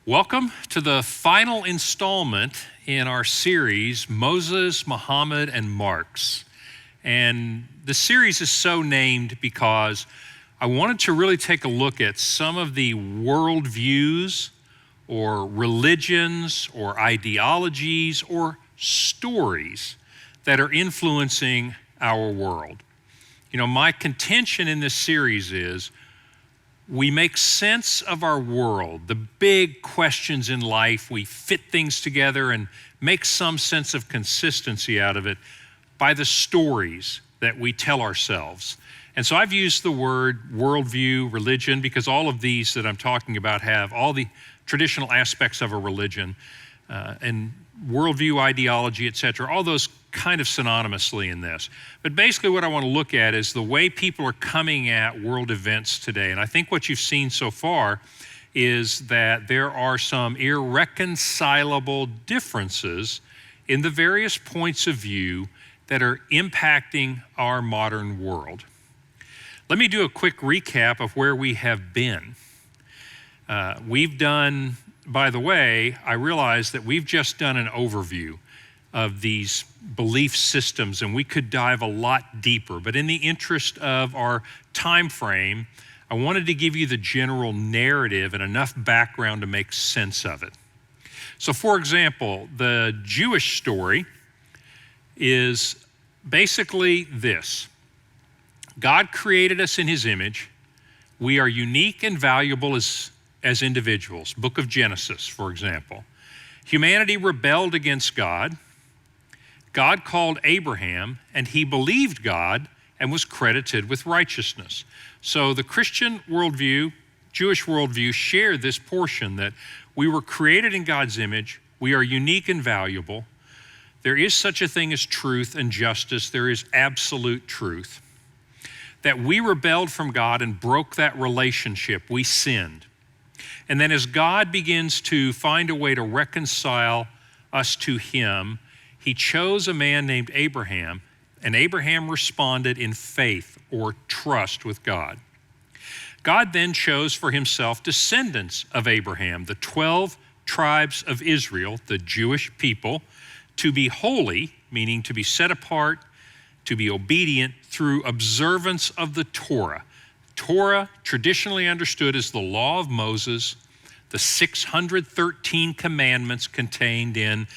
Welcome to the final installment in our series, Moses, Muhammad, and Marx. And the series is so named because I wanted to really take a look at some of the worldviews or religions or ideologies or stories that are influencing our world. You know, my contention in this series is we make sense of our world, the big questions in life. We fit things together and make some sense of consistency out of it by the stories that we tell ourselves. And so I've used the word worldview, religion, because all of these that I'm talking about have all the traditional aspects of a religion, and worldview, ideology, etc., all those kind of synonymously in this. But basically what I want to look at is the way people are coming at world events today. And I think what you've seen so far is that there are some irreconcilable differences in the various points of view that are impacting our modern world. Let me do a quick recap of where we have been. We've done, by the way, I realize that we've just done an overview of these belief systems, and we could dive a lot deeper. But in the interest of our time frame, I wanted to give you the general narrative and enough background to make sense of it. So for example, the Jewish story is basically this. God created us in his image. We are unique and valuable as individuals. Book of Genesis, for example. Humanity rebelled against God. God called Abraham, and he believed God and was credited with righteousness. So the Christian worldview, Jewish worldview, share this portion that we were created in God's image, we are unique and valuable, there is such a thing as truth and justice, there is absolute truth, that we rebelled from God and broke that relationship, we sinned. And then as God begins to find a way to reconcile us to him, he chose a man named Abraham, and Abraham responded in faith or trust with God. God then chose for himself descendants of Abraham, the 12 tribes of Israel, the Jewish people, to be holy, meaning to be set apart, to be obedient through observance of the Torah. Torah, traditionally understood as the law of Moses, the 613 commandments contained in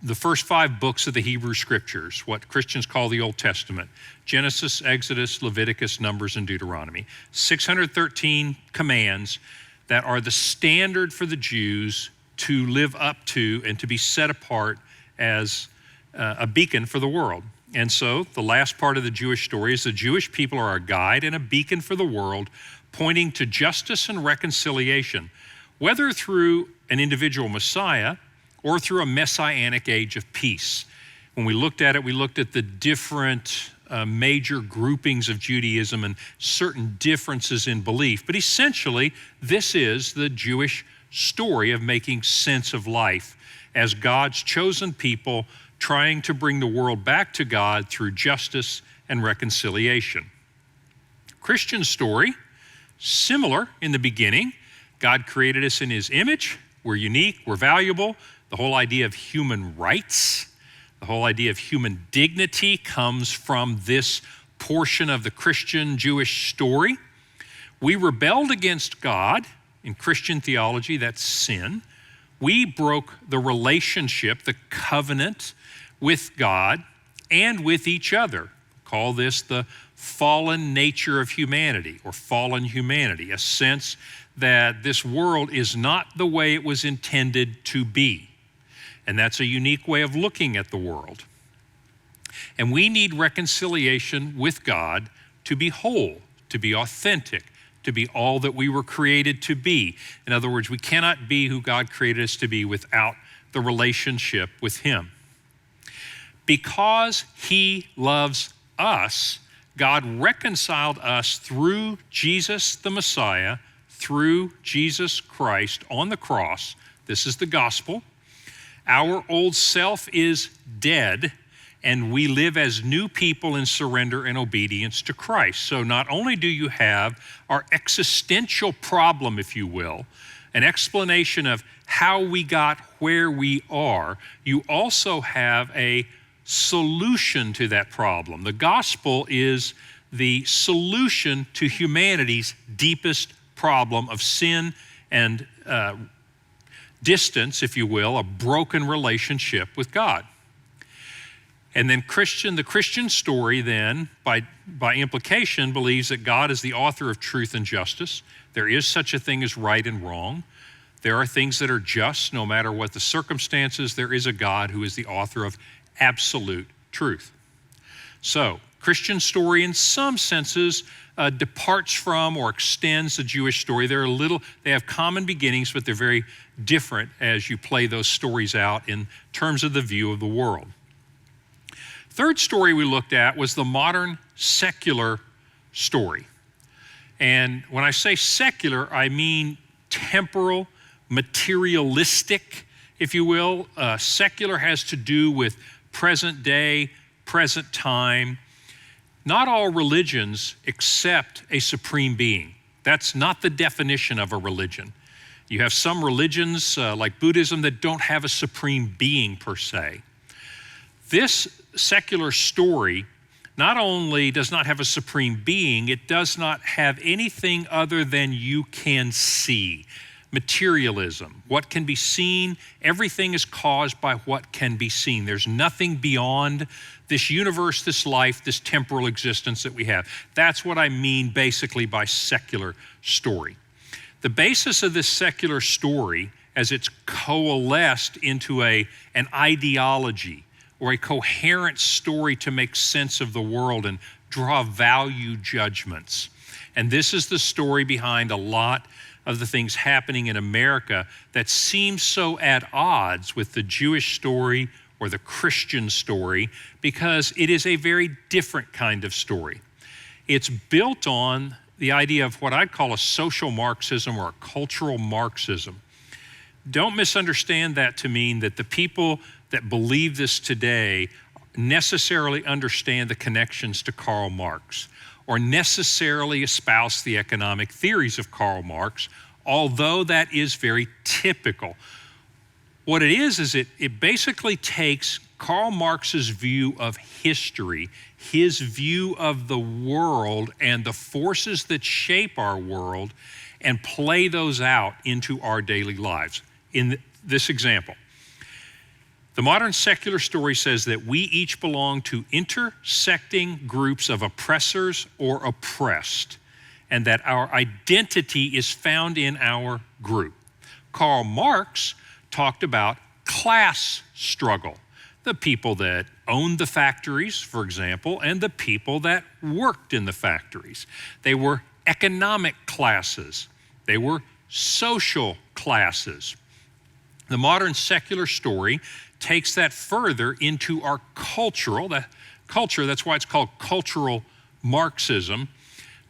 the first 5 books of the Hebrew Scriptures, what Christians call the Old Testament: Genesis, Exodus, Leviticus, Numbers, and Deuteronomy. 613 commands that are the standard for the Jews to live up to and to be set apart as a beacon for the world. And so the last part of the Jewish story is the Jewish people are a guide and a beacon for the world, pointing to justice and reconciliation, whether through an individual Messiah or through a messianic age of peace. When we looked at it, we looked at the different major groupings of Judaism and certain differences in belief. But essentially, this is the Jewish story of making sense of life as God's chosen people trying to bring the world back to God through justice and reconciliation. Christian story, similar in the beginning. God created us in his image. We're unique, we're valuable. The whole idea of human rights, the whole idea of human dignity comes from this portion of the Christian Jewish story. We rebelled against God. In Christian theology, that's sin. We broke the relationship, the covenant with God and with each other. Call this the fallen nature of humanity or fallen humanity, a sense that this world is not the way it was intended to be. And that's a unique way of looking at the world. And we need reconciliation with God to be whole, to be authentic, to be all that we were created to be. In other words, we cannot be who God created us to be without the relationship with him. Because he loves us, God reconciled us through Jesus the Messiah, through Jesus Christ on the cross. This is the gospel. Our old self is dead, and we live as new people in surrender and obedience to Christ. So not only do you have our existential problem, if you will, an explanation of how we got where we are, you also have a solution to that problem. The gospel is the solution to humanity's deepest problem of sin and distance, if you will, a broken relationship with God. And then the Christian story then, by implication, believes that God is the author of truth and justice. There is such a thing as right and wrong. There are things that are just no matter what the circumstances. There is a God who is the author of absolute truth. So, Christian story in some senses departs from or extends the Jewish story. They have common beginnings, but they're very different as you play those stories out in terms of the view of the world. Third story we looked at was the modern secular story. And when I say secular, I mean temporal, materialistic, if you will. Secular has to do with present day, present time. Not all religions accept a supreme being. That's not the definition of a religion. You have some religions, like Buddhism, that don't have a supreme being per se. This secular story not only does not have a supreme being, it does not have anything other than you can see. Materialism, what can be seen, everything is caused by what can be seen. There's nothing beyond this universe, this life, this temporal existence that we have. That's what I mean basically by secular story. The basis of this secular story, as it's coalesced into an ideology or a coherent story to make sense of the world and draw value judgments. And this is the story behind a lot of the things happening in America that seem so at odds with the Jewish story or the Christian story, because it is a very different kind of story. It's built on the idea of what I'd call a social Marxism or a cultural Marxism. Don't misunderstand that to mean that the people that believe this today necessarily understand the connections to Karl Marx or necessarily espouse the economic theories of Karl Marx, although that is very typical. What it is it basically takes Karl Marx's view of history, his view of the world and the forces that shape our world, and play those out into our daily lives. In this example, the modern secular story says that we each belong to intersecting groups of oppressors or oppressed, and that our identity is found in our group. Karl Marx talked about class struggle, the people that owned the factories, for example, and the people that worked in the factories. They were economic classes. They were social classes. The modern secular story takes that further into our culture, that's why it's called cultural Marxism,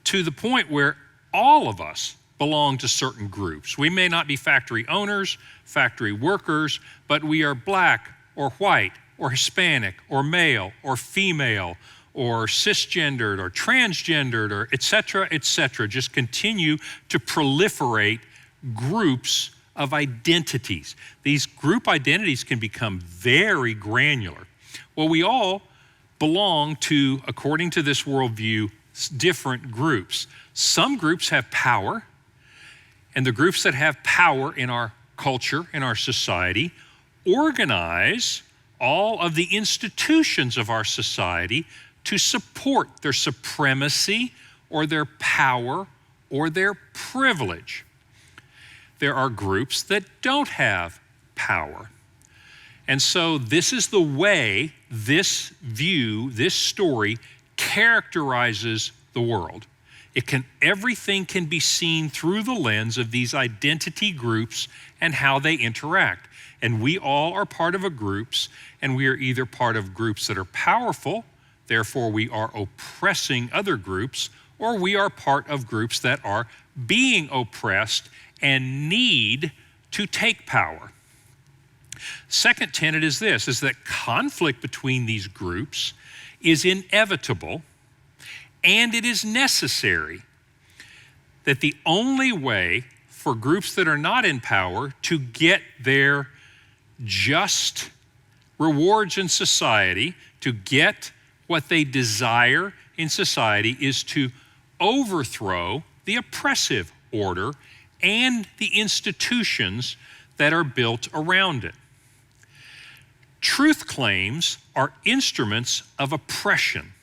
to the point where all of us belong to certain groups. We may not be factory owners, factory workers, but we are black or white or Hispanic or male or female or cisgendered or transgendered or et cetera, just continue to proliferate groups of identities. These group identities can become very granular. Well, we all belong to, according to this worldview, different groups. Some groups have power, and the groups that have power in our culture, in our society, organize all of the institutions of our society to support their supremacy or their power or their privilege. There are groups that don't have power. And so this is the way this view, this story, characterizes the world. Everything can be seen through the lens of these identity groups and how they interact. And we all are part of groups, and we are either part of groups that are powerful, therefore we are oppressing other groups, or we are part of groups that are being oppressed and need to take power. Second tenet is this, is that conflict between these groups is inevitable and it is necessary. That the only way for groups that are not in power to get their just rewards in society, to get what they desire in society, is to overthrow the oppressive order and the institutions that are built around it. Truth claims are instruments of oppression.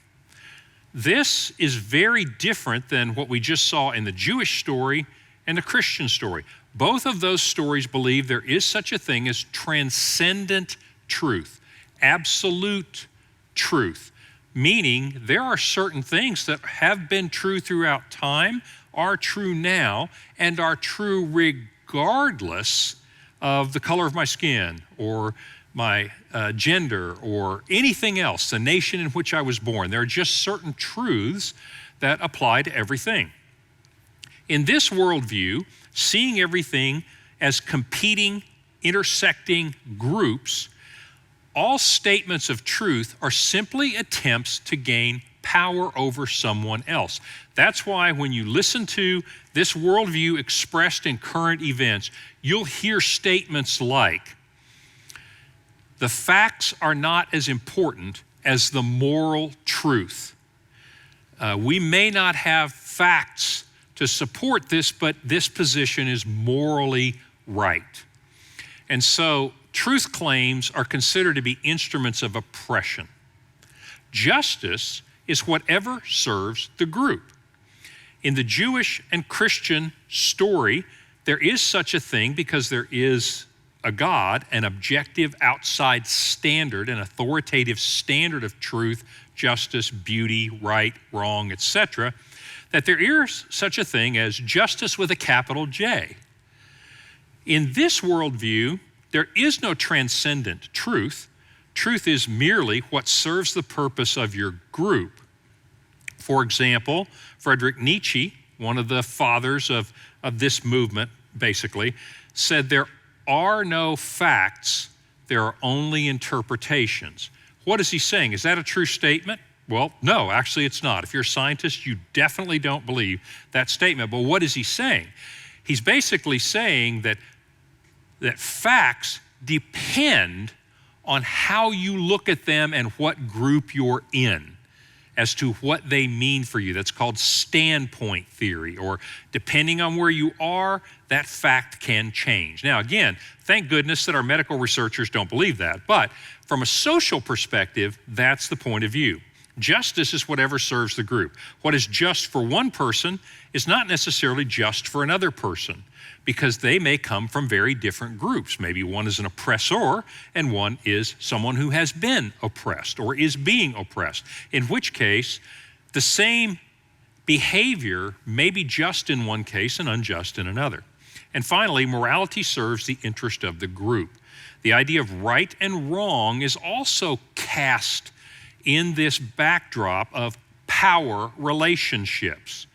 This is very different than what we just saw in the Jewish story and the Christian story. Both of those stories believe there is such a thing as transcendent truth, absolute truth, meaning there are certain things that have been true throughout time, are true now, and are true regardless of the color of my skin or my gender or anything else, the nation in which I was born. There are just certain truths that apply to everything. In this worldview, seeing everything as competing, intersecting groups, all statements of truth are simply attempts to gain power over someone else. That's why when you listen to this worldview expressed in current events, you'll hear statements like, the facts are not as important as the moral truth. We may not have facts to support this, but this position is morally right. And so truth claims are considered to be instruments of oppression. Justice is whatever serves the group. In the Jewish and Christian story, there is such a thing because there is a God, an objective outside standard, an authoritative standard of truth, justice, beauty, right, wrong, etc., that there is such a thing as justice with a capital J. In this worldview, there is no transcendent truth. Truth is merely what serves the purpose of your group. For example, Friedrich Nietzsche, one of the fathers of this movement, basically, said there are no facts, there are only interpretations. What is he saying? Is that a true statement? Well, no, actually it's not. If you're a scientist, you definitely don't believe that statement. But what is he saying? He's basically saying that facts depend on how you look at them and what group you're in as to what they mean for you. That's called standpoint theory, or depending on where you are, that fact can change. Now again, thank goodness that our medical researchers don't believe that, but from a social perspective, that's the point of view. Justice is whatever serves the group. What is just for one person is not necessarily just for another person, because they may come from very different groups. Maybe one is an oppressor and one is someone who has been oppressed or is being oppressed, in which case the same behavior may be just in one case and unjust in another. And finally, morality serves the interest of the group. The idea of right and wrong is also cast in this backdrop of power relationships.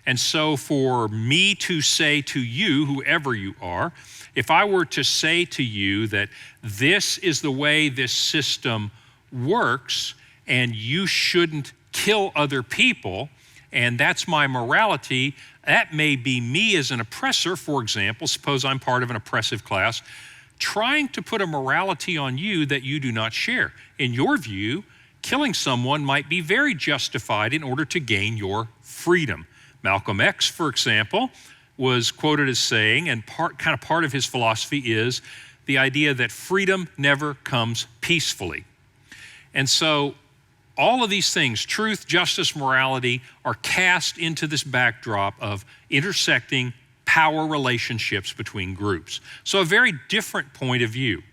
And so for me to say to you, whoever you are, if I were to say to you that this is the way this system works and you shouldn't kill other people, and that's my morality, that may be me as an oppressor, for example, suppose I'm part of an oppressive class, trying to put a morality on you that you do not share. In your view, killing someone might be very justified in order to gain your freedom. Malcolm X, for example, was quoted as saying, and part of his philosophy is the idea that freedom never comes peacefully. And so all of these things, truth, justice, morality, are cast into this backdrop of intersecting power relationships between groups. So a very different point of view.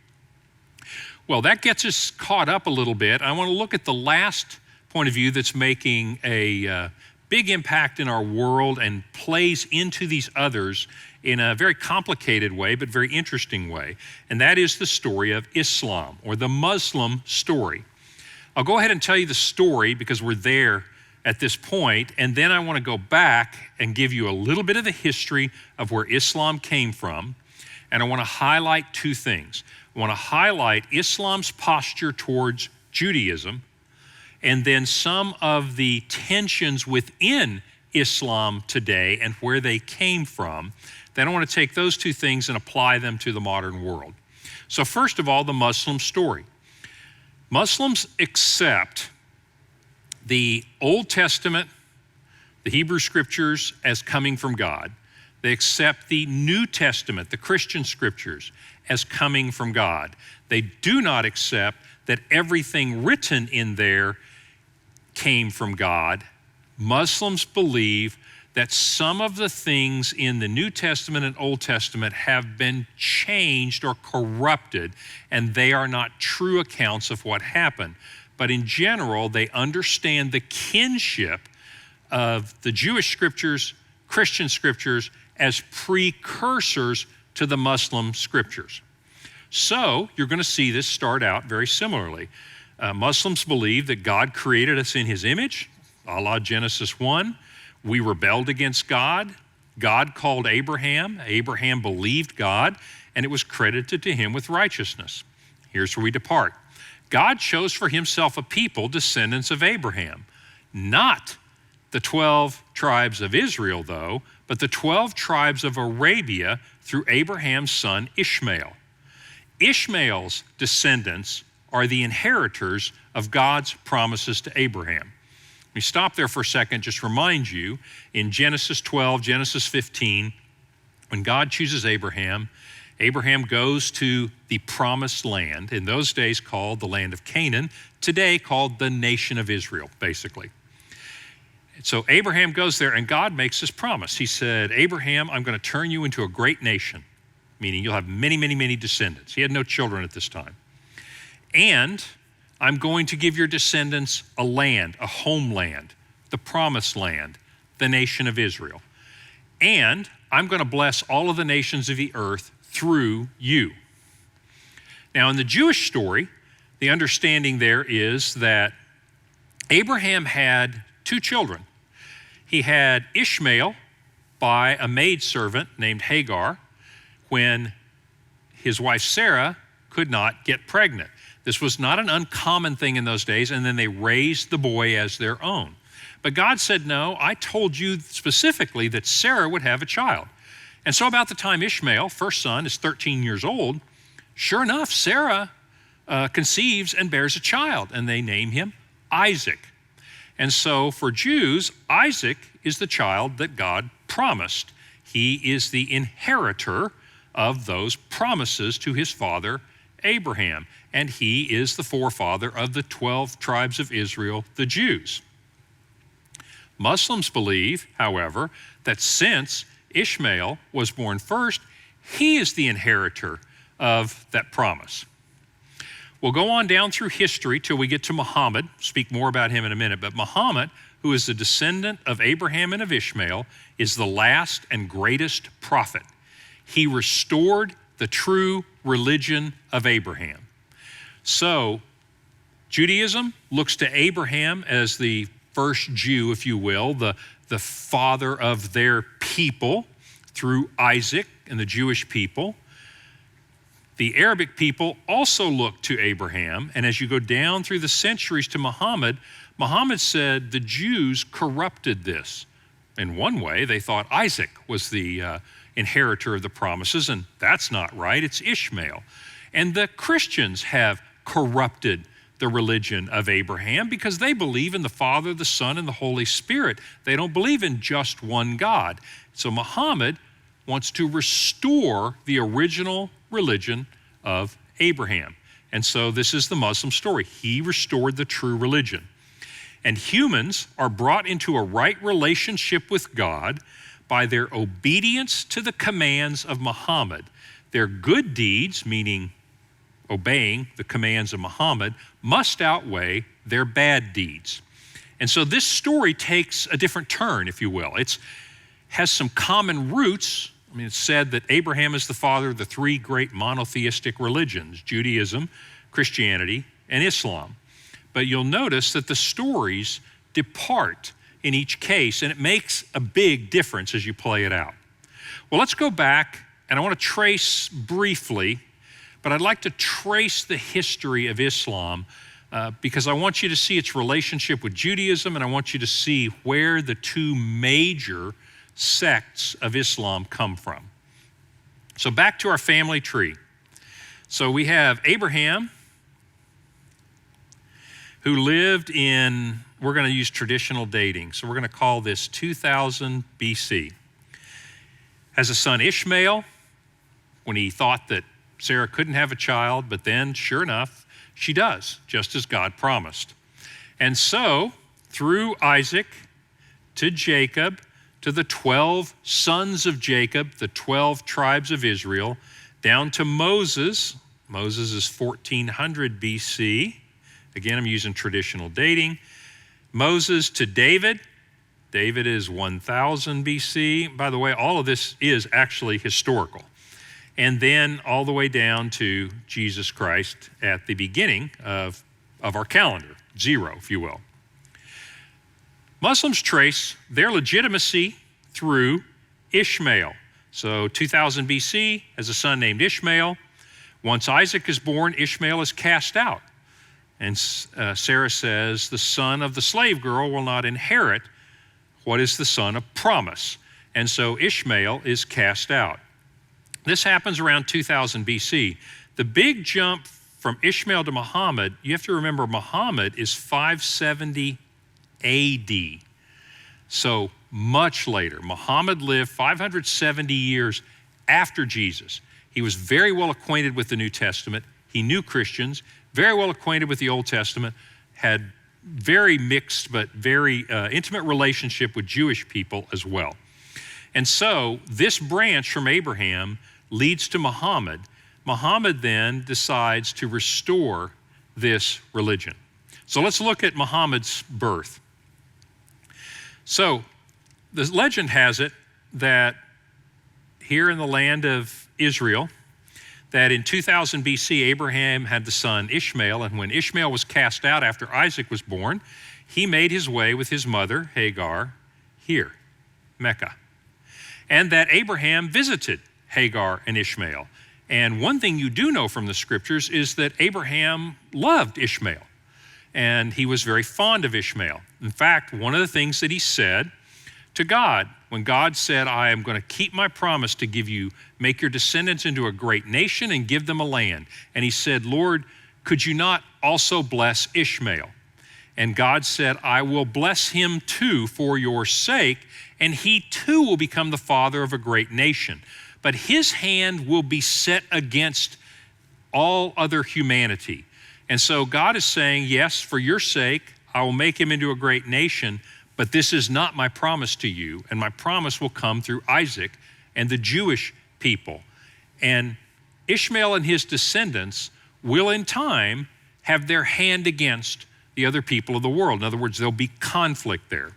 Well, that gets us caught up a little bit. I want to look at the last point of view that's making a big impact in our world and plays into these others in a very complicated way, but very interesting way. And that is the story of Islam, or the Muslim story. I'll go ahead and tell you the story because we're there at this point, and then I want to go back and give you a little bit of the history of where Islam came from, And I want to highlight two things. I want to highlight Islam's posture towards Judaism, and then some of the tensions within Islam today and where they came from. Then I want to take those two things and apply them to the modern world. So first of all, the Muslim story. Muslims accept the Old Testament, the Hebrew Scriptures, as coming from God. They accept the New Testament, the Christian Scriptures, as coming from God. They do not accept that everything written in there came from God. Muslims believe that some of the things in the New Testament and Old Testament have been changed or corrupted, and they are not true accounts of what happened. But in general, they understand the kinship of the Jewish Scriptures, Christian Scriptures, as precursors to the Muslim Scriptures. So you're going to see this start out very similarly. Muslims believe that God created us in His image, a la Genesis 1. We rebelled against God. God called Abraham. Abraham believed God, and it was credited to him with righteousness. Here's where we depart. God chose for Himself a people, descendants of Abraham, not the 12 tribes of Israel, though, but the 12 tribes of Arabia through Abraham's son Ishmael. Ishmael's descendants are the inheritors of God's promises to Abraham. Let me stop there for a second, just remind you, in Genesis 12, Genesis 15, when God chooses Abraham, Abraham goes to the promised land, in those days called the land of Canaan, today called the nation of Israel, basically. So Abraham goes there, and God makes this promise. He said, Abraham, I'm going to turn you into a great nation, meaning you'll have many, many, many descendants. He had no children at this time. And I'm going to give your descendants a land, a homeland, the promised land, the nation of Israel. And I'm going to bless all of the nations of the earth through you. Now, in the Jewish story, the understanding there is that Abraham had two children. He had Ishmael by a maidservant named Hagar when his wife Sarah could not get pregnant. This was not an uncommon thing in those days, and then they raised the boy as their own. But God said, no, I told you specifically that Sarah would have a child. And so about the time Ishmael, first son, is 13 years old, sure enough, Sarah conceives and bears a child, and they name him Isaac. And so for Jews, Isaac is the child that God promised. He is the inheritor of those promises to his father Abraham, and he is the forefather of the 12 tribes of Israel, the Jews. Muslims believe, however, that since Ishmael was born first, he is the inheritor of that promise. We'll go on down through history till we get to Muhammad, speak more about him in a minute, but Muhammad, who is the descendant of Abraham and of Ishmael, is the last and greatest prophet. He restored the true religion of Abraham. So Judaism looks to Abraham as the first Jew, if you will, the father of their people through Isaac and the Jewish people. The Arabic people also look to Abraham, and as you go down through the centuries to Muhammad, Muhammad said the Jews corrupted this. In one way, they thought Isaac was the inheritor of the promises, and that's not right, it's Ishmael. And the Christians have corrupted the religion of Abraham because they believe in the Father, the Son, and the Holy Spirit. They don't believe in just one God. So Muhammad wants to restore the original religion of Abraham. And so this is the Muslim story. He restored the true religion. And humans are brought into a right relationship with God by their obedience to the commands of Muhammad. Their good deeds, meaning obeying the commands of Muhammad, must outweigh their bad deeds. And so this story takes a different turn, if you will. It has some common roots. I mean, it's said that Abraham is the father of the three great monotheistic religions, Judaism, Christianity, and Islam. But you'll notice that the stories depart in each case, and it makes a big difference as you play it out. Well, let's go back and I want to trace briefly, but I'd like to trace the history of Islam because I want you to see its relationship with Judaism, and I want you to see where the two major sects of Islam come from. So back to our family tree. So we have Abraham, who lived in, we're going to use traditional dating, so we're going to call this 2000 BC. Has a son Ishmael, when he thought that Sarah couldn't have a child, but then, sure enough, she does, just as God promised. And so, through Isaac to Jacob, to the 12 sons of Jacob, the 12 tribes of Israel, down to Moses. Moses is 1400 BC. Again, I'm using traditional dating. Moses to David. David is 1000 BC. By the way, all of this is actually historical. And then all the way down to Jesus Christ at the beginning of our calendar, 0, if you will. Muslims trace their legitimacy through Ishmael. So 2000 BC, as a son named Ishmael. Once Isaac is born, Ishmael is cast out. And Sarah says, the son of the slave girl will not inherit what is the son of promise. And so Ishmael is cast out. This happens around 2000 BC. The big jump from Ishmael to Muhammad, you have to remember Muhammad is 570 AD. So much later. Muhammad lived 570 years after Jesus. He was very well acquainted with the New Testament. He knew Christians, very well acquainted with the Old Testament, had very mixed but very intimate relationship with Jewish people as well. And so this branch from Abraham leads to Muhammad. Muhammad then decides to restore this religion. So let's look at Muhammad's birth. So the legend has it that here in the land of Israel, that in 2000 BC, Abraham had the son Ishmael, and when Ishmael was cast out after Isaac was born, he made his way with his mother, Hagar, here, Mecca. And that Abraham visited Hagar and Ishmael. And one thing you do know from the scriptures is that Abraham loved Ishmael, and he was very fond of Ishmael. In fact, one of the things that he said to God, when God said, I am going to keep my promise to give you, make your descendants into a great nation and give them a land. And he said, Lord, could you not also bless Ishmael? And God said, I will bless him too for your sake, and he too will become the father of a great nation. But his hand will be set against all other humanity. And so God is saying, yes, for your sake, I will make him into a great nation, but this is not my promise to you, and my promise will come through Isaac and the Jewish people. And Ishmael and his descendants will in time have their hand against the other people of the world. In other words, there'll be conflict there.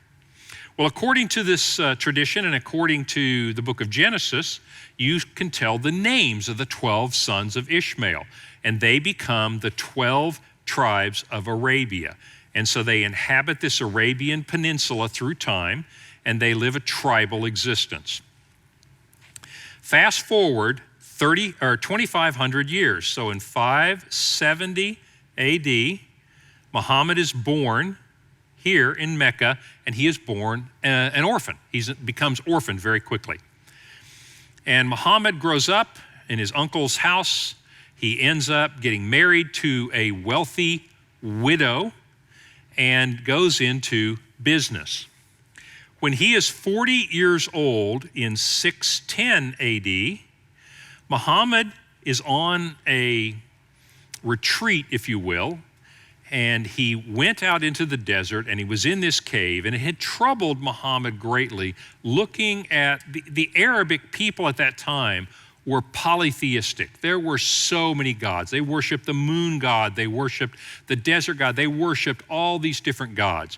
Well, according to this tradition and according to the book of Genesis, you can tell the names of the 12 sons of Ishmael, and they become the 12 tribes of Arabia. And so they inhabit this Arabian peninsula through time, and they live a tribal existence. Fast forward 2,500 years. So in 570 AD, Muhammad is born here in Mecca, and he is born an orphan. He becomes orphaned very quickly. And Muhammad grows up in his uncle's house. He ends up getting married to a wealthy widow and goes into business. When he is 40 years old in 610 AD, Muhammad is on a retreat, if you will, and he went out into the desert and he was in this cave, and it had troubled Muhammad greatly looking at the Arabic people at that time were polytheistic. There were so many gods. They worshiped the moon god, they worshiped the desert god, they worshiped all these different gods.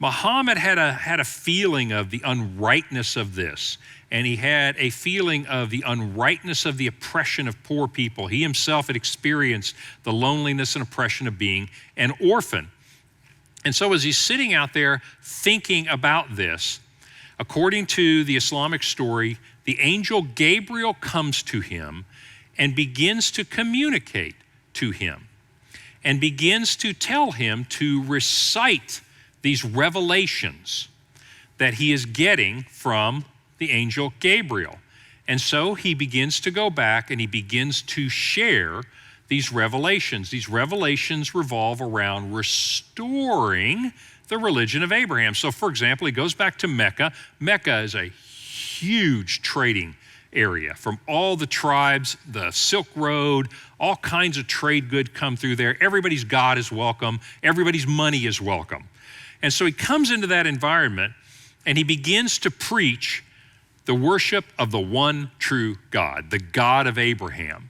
Muhammad had a feeling of the unrightness of this, and he had a feeling of the unrightness of the oppression of poor people. He himself had experienced the loneliness and oppression of being an orphan. And so as he's sitting out there thinking about this, according to the Islamic story, the angel Gabriel comes to him and begins to communicate to him and begins to tell him to recite these revelations that he is getting from the angel Gabriel. And so he begins to go back and he begins to share these revelations. These revelations revolve around restoring the religion of Abraham. So for example, he goes back to Mecca. Mecca is a huge trading area. From all the tribes, the Silk Road, all kinds of trade goods come through there. Everybody's God is welcome. Everybody's money is welcome. And so he comes into that environment and he begins to preach the worship of the one true God, the God of Abraham.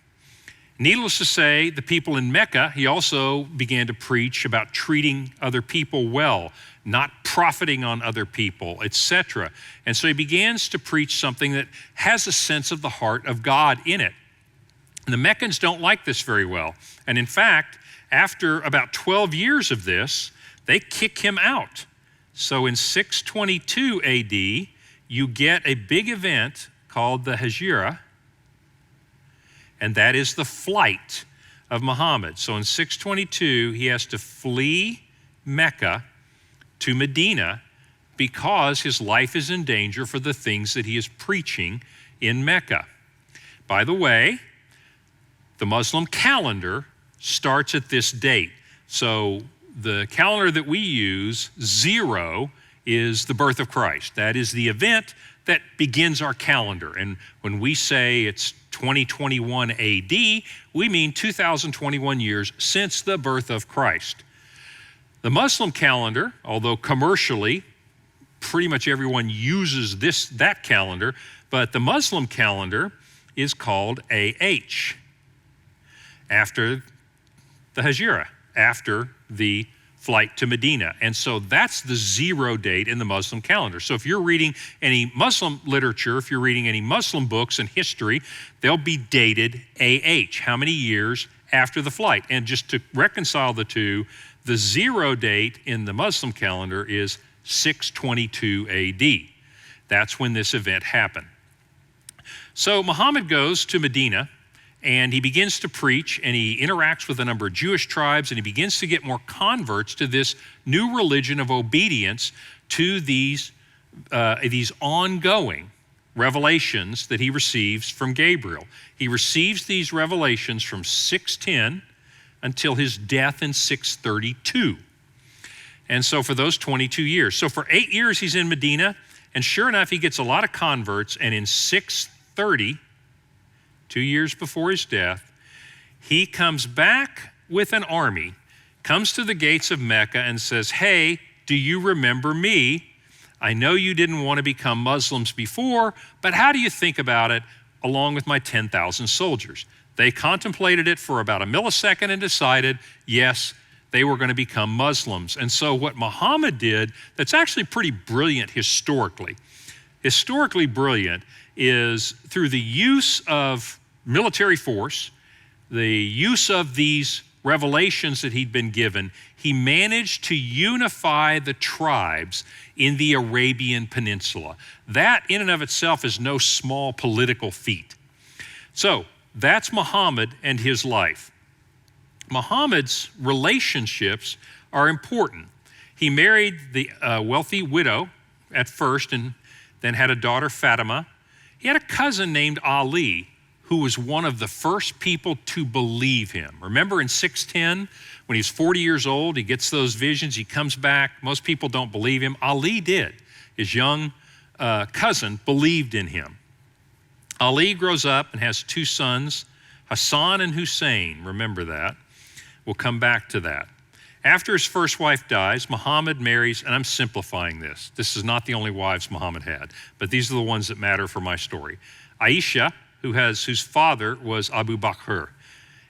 Needless to say, the people in Mecca, he also began to preach about treating other people well, not profiting on other people, etc. And so he begins to preach something that has a sense of the heart of God in it. And the Meccans don't like this very well. And in fact, after about 12 years of this, they kick him out. So in 622 AD, you get a big event called the Hajj, and that is the flight of Muhammad. So in 622, he has to flee Mecca to Medina because his life is in danger for the things that he is preaching in Mecca. By the way, the Muslim calendar starts at this date. So the calendar that we use, 0, is the birth of Christ. That is the event that begins our calendar. And when we say it's 2021 AD, we mean 2021 years since the birth of Christ. The Muslim calendar, although commercially pretty much everyone uses that calendar, but the Muslim calendar is called AH, after the Hajj, after the flight to Medina. And so that's the 0 date in the Muslim calendar. So if you're reading any Muslim literature, if you're reading any Muslim books in history, they'll be dated AH, how many years after the flight. And just to reconcile the two, the 0 date in the Muslim calendar is 622 AD. That's when this event happened. So Muhammad goes to Medina, and he begins to preach, and he interacts with a number of Jewish tribes, and he begins to get more converts to this new religion of obedience to these ongoing revelations that he receives from Gabriel. He receives these revelations from 610 until his death in 632. And so for those 22 years. So for 8 years he's in Medina, and sure enough, he gets a lot of converts, and in 630, 2 years before his death, he comes back with an army, comes to the gates of Mecca and says, "Hey, do you remember me? I know you didn't want to become Muslims before, but how do you think about it along with my 10,000 soldiers?" They contemplated it for about a millisecond and decided, yes, they were going to become Muslims. And so what Muhammad did, that's actually pretty brilliant historically brilliant, is through the use of military force, the use of these revelations that he'd been given, he managed to unify the tribes in the Arabian Peninsula. That in and of itself is no small political feat. So that's Muhammad and his life. Muhammad's relationships are important. He married the wealthy widow at first and then had a daughter, Fatima. He had a cousin named Ali, who was one of the first people to believe him. Remember in 610, when he's 40 years old, he gets those visions, he comes back. Most people don't believe him. Ali did. His young cousin believed in him. Ali grows up and has 2 sons, Hassan and Hussein. Remember that. We'll come back to that. After his first wife dies, Muhammad marries, and I'm simplifying this. This is not the only wives Muhammad had, but these are the ones that matter for my story. Aisha, whose father was Abu Bakr.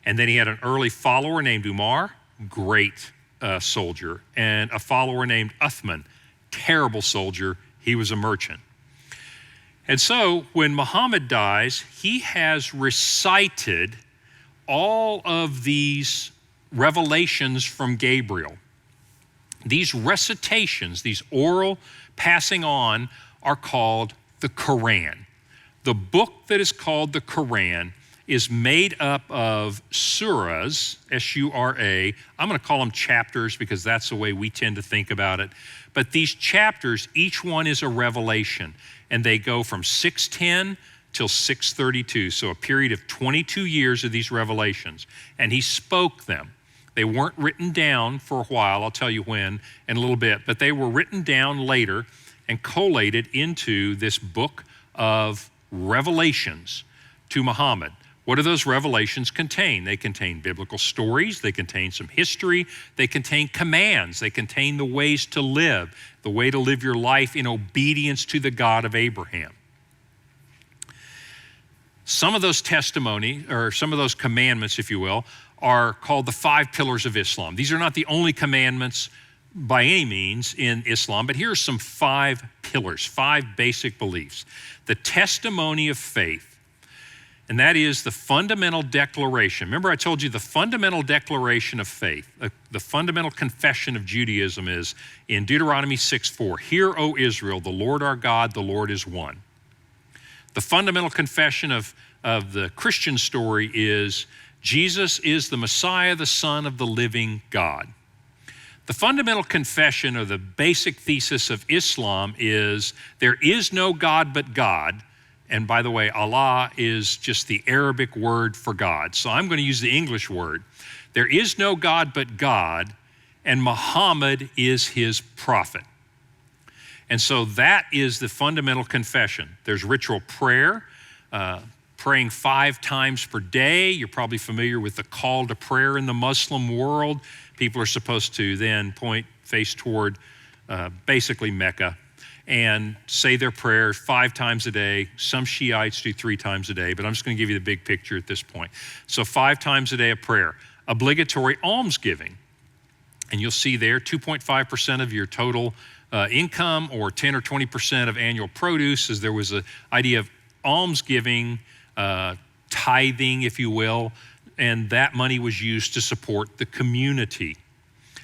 And then he had an early follower named Umar, great soldier, and a follower named Uthman, terrible soldier. He was a merchant. And so when Muhammad dies, he has recited all of these revelations from Gabriel. These recitations, these oral passing on, are called the Quran. The book that is called the Quran is made up of surahs, S-U-R-A. I'm going to call them chapters because that's the way we tend to think about it. But these chapters, each one is a revelation, and they go from 610 till 632, so a period of 22 years of these revelations. And he spoke them. They weren't written down for a while, I'll tell you when in a little bit, but they were written down later and collated into this book of revelations to Muhammad. What do those revelations contain? They contain biblical stories, they contain some history, they contain commands, they contain the ways to live, the way to live your life in obedience to the God of Abraham. Some of those testimony, or some of those commandments, if you will, are called the 5 pillars of Islam. These are not the only commandments by any means in Islam, but here are some 5 pillars, 5 basic beliefs. The testimony of faith, and that is the fundamental declaration. Remember I told you the fundamental declaration of faith, the fundamental confession of Judaism is in Deuteronomy 6:4. Hear, O Israel, the Lord our God, the Lord is one. The fundamental confession of the Christian story is Jesus is the Messiah, the Son of the living God. The fundamental confession or the basic thesis of Islam is there is no God but God. And by the way, Allah is just the Arabic word for God. So I'm going to use the English word. There is no God but God, and Muhammad is his prophet. And so that is the fundamental confession. There's ritual prayer, praying 5 times per day. You're probably familiar with the call to prayer in the Muslim world. People are supposed to then face toward basically Mecca and say their prayers 5 times a day. Some Shiites do 3 times a day, but I'm just going to give you the big picture at this point. So 5 times a day of prayer. Obligatory almsgiving. And you'll see there 2.5% of your total income or 10 or 20% of annual produce, as there was an idea of almsgiving, tithing, if you will, and that money was used to support the community.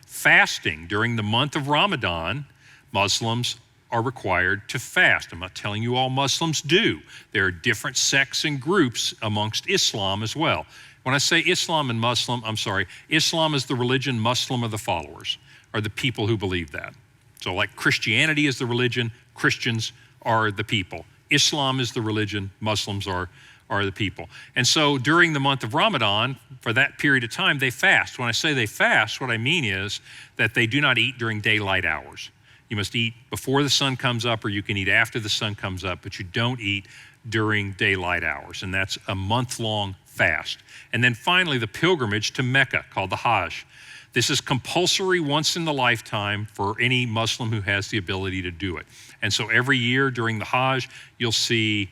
Fasting during the month of Ramadan, Muslims are required to fast. I'm not telling you all Muslims do. There are different sects and groups amongst Islam as well. When I say Islam and Muslim, I'm sorry, Islam is the religion, Muslim are the followers, are the people who believe that. So like Christianity is the religion, Christians are the people. Islam is the religion, Muslims are the people. And so during the month of Ramadan, for that period of time, they fast. When I say they fast, what I mean is that they do not eat during daylight hours. You must eat before the sun comes up, or you can eat after the sun comes up, but you don't eat during daylight hours. And that's a month-long fast. And then finally, the pilgrimage to Mecca, called the Hajj. This is compulsory once in the lifetime for any Muslim who has the ability to do it. And so every year during the Hajj, you'll see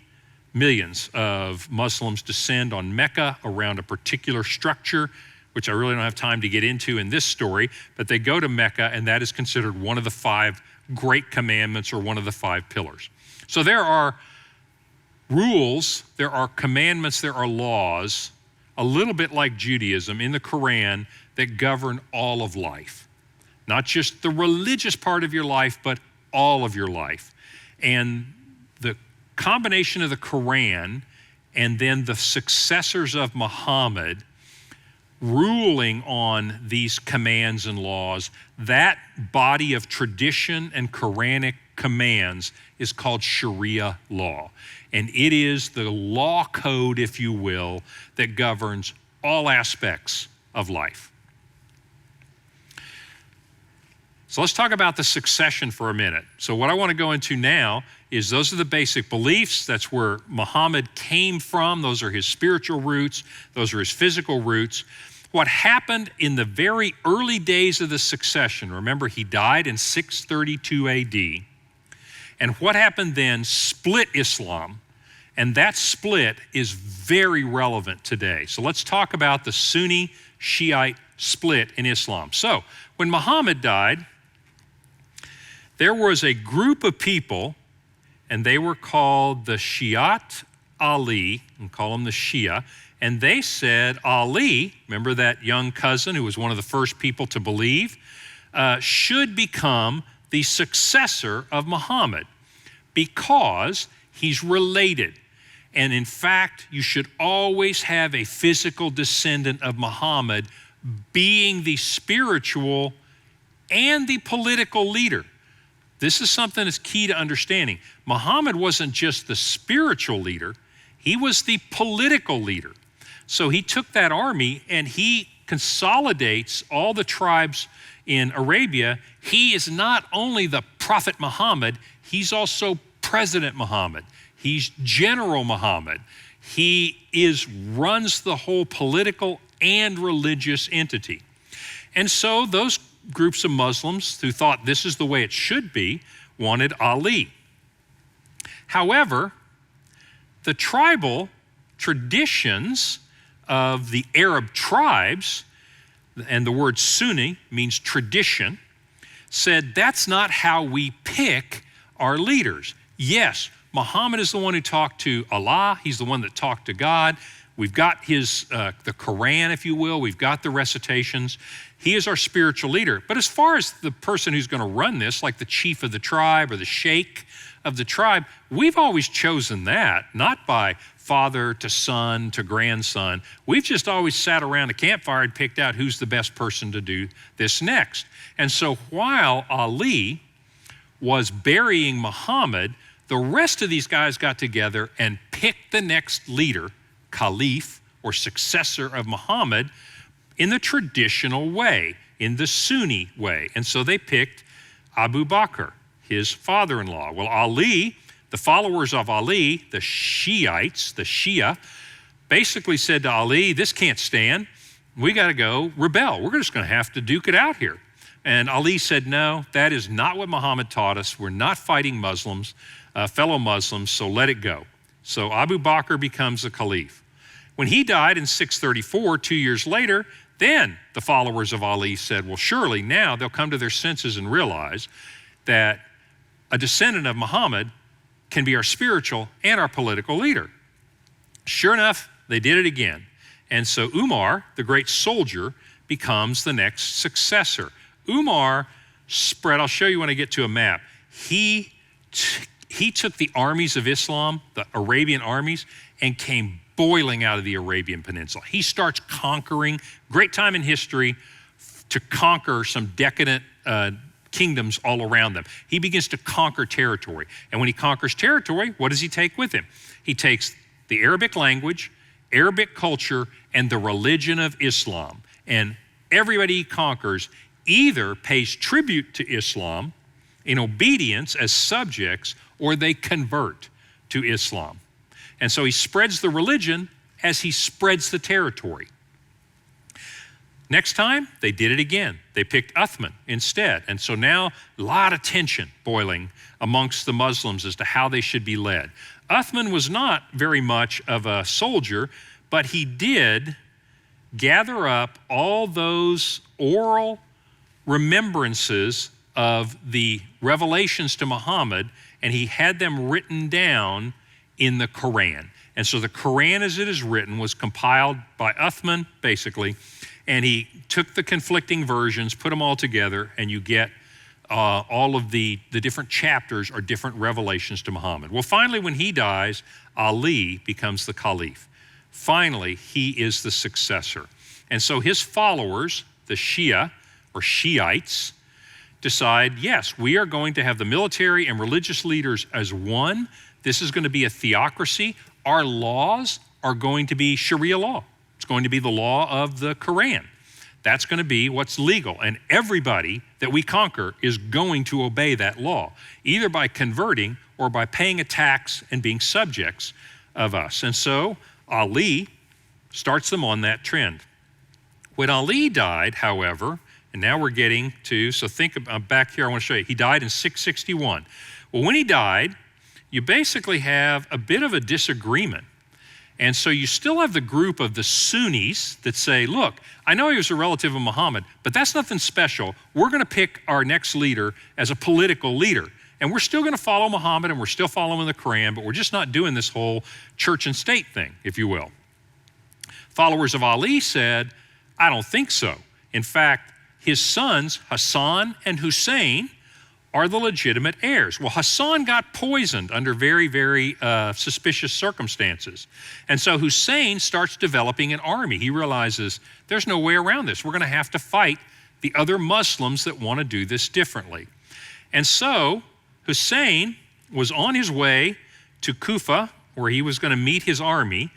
millions of Muslims descend on Mecca around a particular structure, which I really don't have time to get into in this story, but they go to Mecca, and that is considered one of the 5 great commandments or one of the 5 pillars. So there are rules, there are commandments, there are laws, a little bit like Judaism in the Quran, that govern all of life. Not just the religious part of your life, but all of your life. And the combination of the Quran and then the successors of Muhammad ruling on these commands and laws, that body of tradition and Quranic commands is called Sharia law. And it is the law code, if you will, that governs all aspects of life. So let's talk about the succession for a minute. So what I want to go into now is those are the basic beliefs. That's where Muhammad came from. Those are his spiritual roots. Those are his physical roots. What happened in the very early days of the succession, remember he died in 632 AD, and what happened then split Islam, and that split is very relevant today. So let's talk about the Sunni Shiite split in Islam. So when Muhammad died, there was a group of people, and they were called the Shi'at Ali, and call them the Shia, and they said Ali, remember that young cousin who was one of the first people to believe, should become the successor of Muhammad because he's related. And in fact, you should always have a physical descendant of Muhammad being the spiritual and the political leader. This is something that's key to understanding. Muhammad wasn't just the spiritual leader, he was the political leader. So he took that army and he consolidates all the tribes in Arabia. He is not only the Prophet Muhammad, he's also President Muhammad. He's General Muhammad. He runs the whole political and religious entity. And so those groups of Muslims who thought this is the way it should be wanted Ali. However, the tribal traditions of the Arab tribes, and the word Sunni means tradition, said that's not how we pick our leaders. Yes, Muhammad is the one who talked to Allah. He's the one that talked to God. We've got the Quran, if you will. We've got the recitations. He is our spiritual leader. But as far as the person who's going to run this, like the chief of the tribe or the sheikh of the tribe, we've always chosen that, not by father to son to grandson. We've just always sat around a campfire and picked out who's the best person to do this next. And so while Ali was burying Muhammad, the rest of these guys got together and picked the next leader, caliph or successor of Muhammad, in the traditional way, in the Sunni way. And so they picked Abu Bakr, his father-in-law. Well, Ali, the followers of Ali, the Shiites, the Shia, basically said to Ali, this can't stand. We got to go rebel. We're just going to have to duke it out here. And Ali said, no, that is not what Muhammad taught us. We're not fighting Muslims, fellow Muslims, so let it go. So Abu Bakr becomes the caliph. When he died in 634, 2 years later, then the followers of Ali said, well, surely now they'll come to their senses and realize that a descendant of Muhammad can be our spiritual and our political leader. Sure enough, they did it again. And so Umar, the great soldier, becomes the next successor. Umar spread, I'll show you when I get to a map, he took the armies of Islam, the Arabian armies, and came boiling out of the Arabian Peninsula. He starts conquering, great time in history to conquer some decadent kingdoms all around them. He begins to conquer territory. And when he conquers territory, what does he take with him? He takes the Arabic language, Arabic culture, and the religion of Islam. And everybody he conquers either pays tribute to Islam in obedience as subjects, or they convert to Islam. And so he spreads the religion as he spreads the territory. Next time, they did it again. They picked Uthman instead. And so now a lot of tension boiling amongst the Muslims as to how they should be led. Uthman was not very much of a soldier, but he did gather up all those oral remembrances of the revelations to Muhammad, and he had them written down in the Quran. And so the Quran as it is written was compiled by Uthman, basically, and he took the conflicting versions, put them all together, and you get all of the different chapters or different revelations to Muhammad. Well, finally, when he dies, Ali becomes the caliph. Finally, he is the successor. And so his followers, the Shia or Shiites, decide, yes, we are going to have the military and religious leaders as one. This is going to be a theocracy. Our laws are going to be Sharia law. It's going to be the law of the Quran. That's going to be what's legal. And everybody that we conquer is going to obey that law, either by converting or by paying a tax and being subjects of us. And so Ali starts them on that trend. When Ali died, however, and now we're getting to, so think about back here, I want to show you. He died in 661. Well, when he died, you basically have a bit of a disagreement. And so you still have the group of the Sunnis that say, look, I know he was a relative of Muhammad, but that's nothing special. We're going to pick our next leader as a political leader. And we're still going to follow Muhammad and we're still following the Quran, but we're just not doing this whole church and state thing, if you will. Followers of Ali said, I don't think so. In fact, his sons, Hassan and Hussein, are the legitimate heirs. Well, Hassan got poisoned under very, very suspicious circumstances. And so Hussein starts developing an army. He realizes there's no way around this. We're going to have to fight the other Muslims that want to do this differently. And so Hussein was on his way to Kufa, where he was going to meet his army.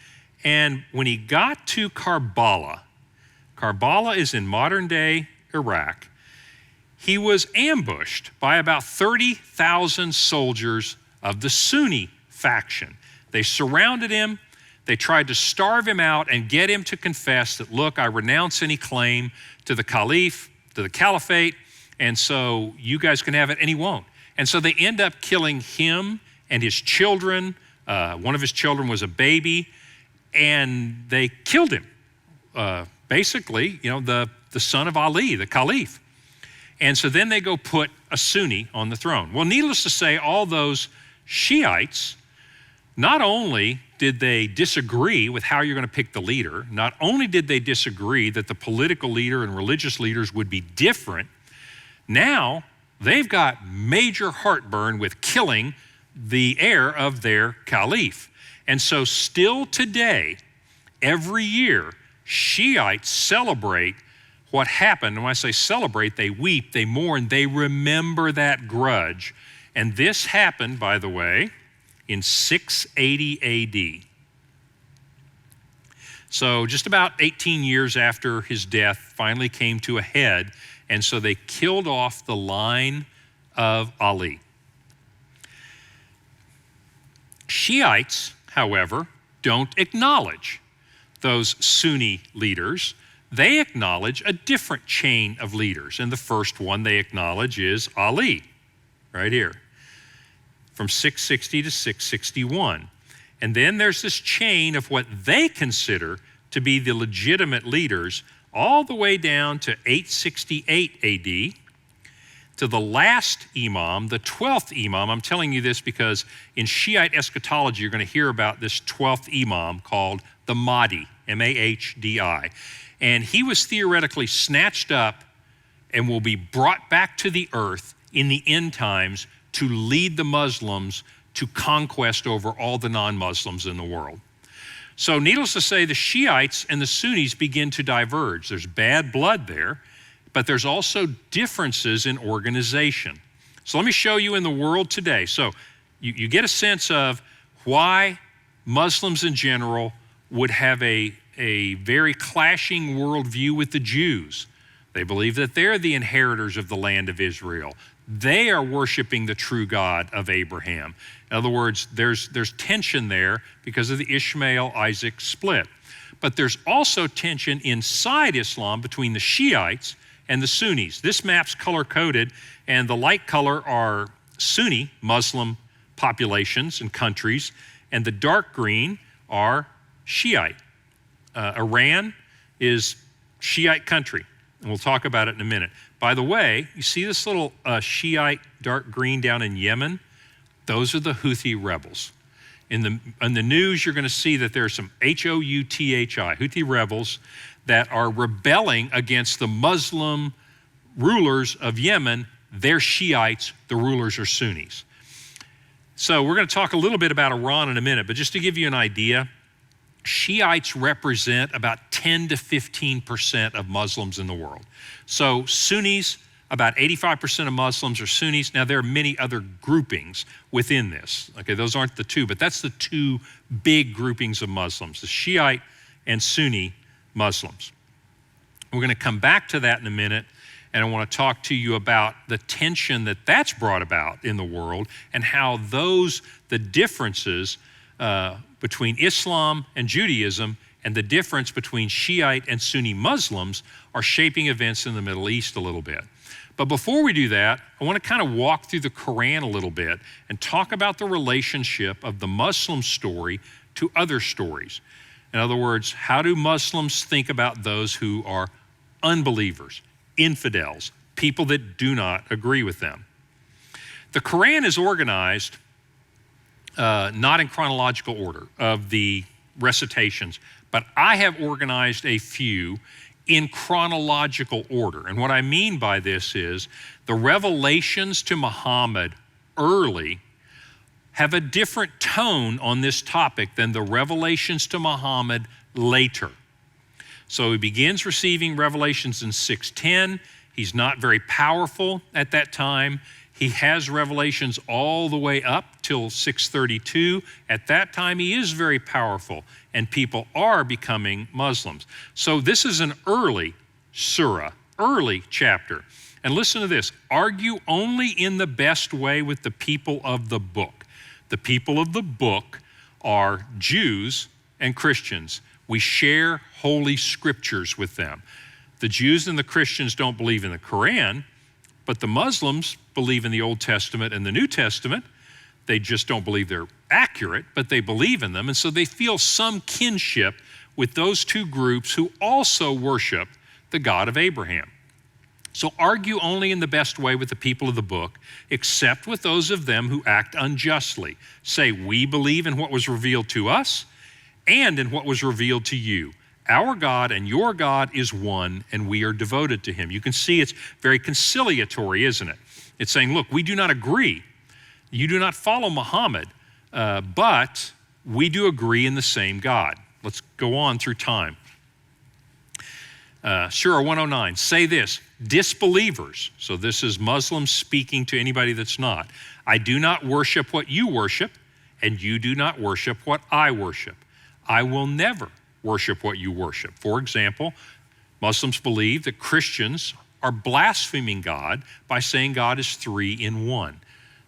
And when he got to Karbala is in modern-day Iraq, he was ambushed by about 30,000 soldiers of the Sunni faction. They surrounded him. They tried to starve him out and get him to confess that, look, I renounce any claim to the caliph, to the caliphate, and so you guys can have it, and he won't. And so they end up killing him and his children. One of his children was a baby, and they killed him. Basically, the son of Ali, the caliph. And so then they go put a Sunni on the throne. Well, needless to say, all those Shiites, not only did they disagree with how you're going to pick the leader, not only did they disagree that the political leader and religious leaders would be different, now they've got major heartburn with killing the heir of their caliph. And so still today, every year, Shiites celebrate what happened. And when I say celebrate, they weep, they mourn, they remember that grudge. And this happened, by the way, in 680 AD. So just about 18 years after his death finally came to a head, and so they killed off the line of Ali. Shiites, however, don't acknowledge those Sunni leaders. They acknowledge a different chain of leaders. And the first one they acknowledge is Ali, right here, from 660 to 661. And then there's this chain of what they consider to be the legitimate leaders all the way down to 868 AD to the last imam, the 12th imam. I'm telling you this because in Shiite eschatology, you're going to hear about this 12th imam called the Mahdi, M-A-H-D-I. And he was theoretically snatched up and will be brought back to the earth in the end times to lead the Muslims to conquest over all the non-Muslims in the world. So needless to say, the Shiites and the Sunnis begin to diverge. There's bad blood there, but there's also differences in organization. So let me show you in the world today. So you get a sense of why Muslims in general would have a very clashing worldview with the Jews. They believe that they're the inheritors of the land of Israel. They are worshiping the true God of Abraham. In other words, there's tension there because of the Ishmael-Isaac split. But there's also tension inside Islam between the Shiites and the Sunnis. This map's color-coded, and the light color are Sunni Muslim populations and countries, and the dark green are Shiite. Iran is Shiite country, and we'll talk about it in a minute. By the way, you see this little Shiite dark green down in Yemen? Those are the Houthi rebels. In the news, you're going to see that there's some H-O-U-T-H-I, Houthi rebels, that are rebelling against the Muslim rulers of Yemen. They're Shiites, the rulers are Sunnis. So we're going to talk a little bit about Iran in a minute, but just to give you an idea, Shiites represent about 10 to 15% of Muslims in the world. So Sunnis, about 85% of Muslims are Sunnis. Now there are many other groupings within this. Okay, those aren't the two, but that's the two big groupings of Muslims, the Shiite and Sunni Muslims. We're going to come back to that in a minute, and I want to talk to you about the tension that's brought about in the world and how the differences between Islam and Judaism and the difference between Shiite and Sunni Muslims are shaping events in the Middle East a little bit. But before we do that, I want to kind of walk through the Quran a little bit and talk about the relationship of the Muslim story to other stories. In other words, how do Muslims think about those who are unbelievers, infidels, people that do not agree with them? The Quran is organized not in chronological order of the recitations, but I have organized a few in chronological order. And what I mean by this is the revelations to Muhammad early have a different tone on this topic than the revelations to Muhammad later. So he begins receiving revelations in 610. He's not very powerful at that time. He has revelations all the way up till 632. At that time, he is very powerful, and people are becoming Muslims. So this is an early surah, early chapter. And listen to this: argue only in the best way with the people of the book. The people of the book are Jews and Christians. We share holy scriptures with them. The Jews and the Christians don't believe in the Quran, but the Muslims believe in the Old Testament and the New Testament. They just don't believe they're accurate, but they believe in them. And so they feel some kinship with those two groups who also worship the God of Abraham. So argue only in the best way with the people of the book, except with those of them who act unjustly. Say, we believe in what was revealed to us and in what was revealed to you. Our God and your God is one, and we are devoted to him. You can see it's very conciliatory, isn't it? It's saying, look, we do not agree. You do not follow Muhammad, but we do agree in the same God. Let's go on through time. Surah 109, say this: disbelievers, so this is Muslims speaking to anybody that's not, I do not worship what you worship, and you do not worship what I worship. I will never worship what you worship. For example, Muslims believe that Christians are blaspheming God by saying God is three in one.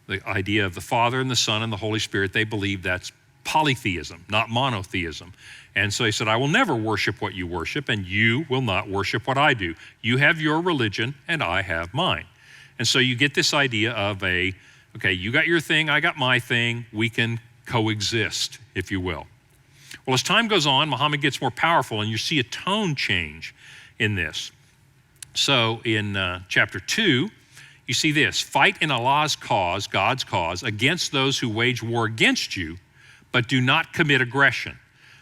The idea of the Father and the Son and the Holy Spirit, they believe that's polytheism, not monotheism. And so he said, I will never worship what you worship, and you will not worship what I do. You have your religion, and I have mine. And so you get this idea of okay, you got your thing, I got my thing, we can coexist, if you will. Well, as time goes on, Muhammad gets more powerful, and you see a tone change in this. So in chapter 2, you see this: fight in Allah's cause, God's cause, against those who wage war against you, but do not commit aggression.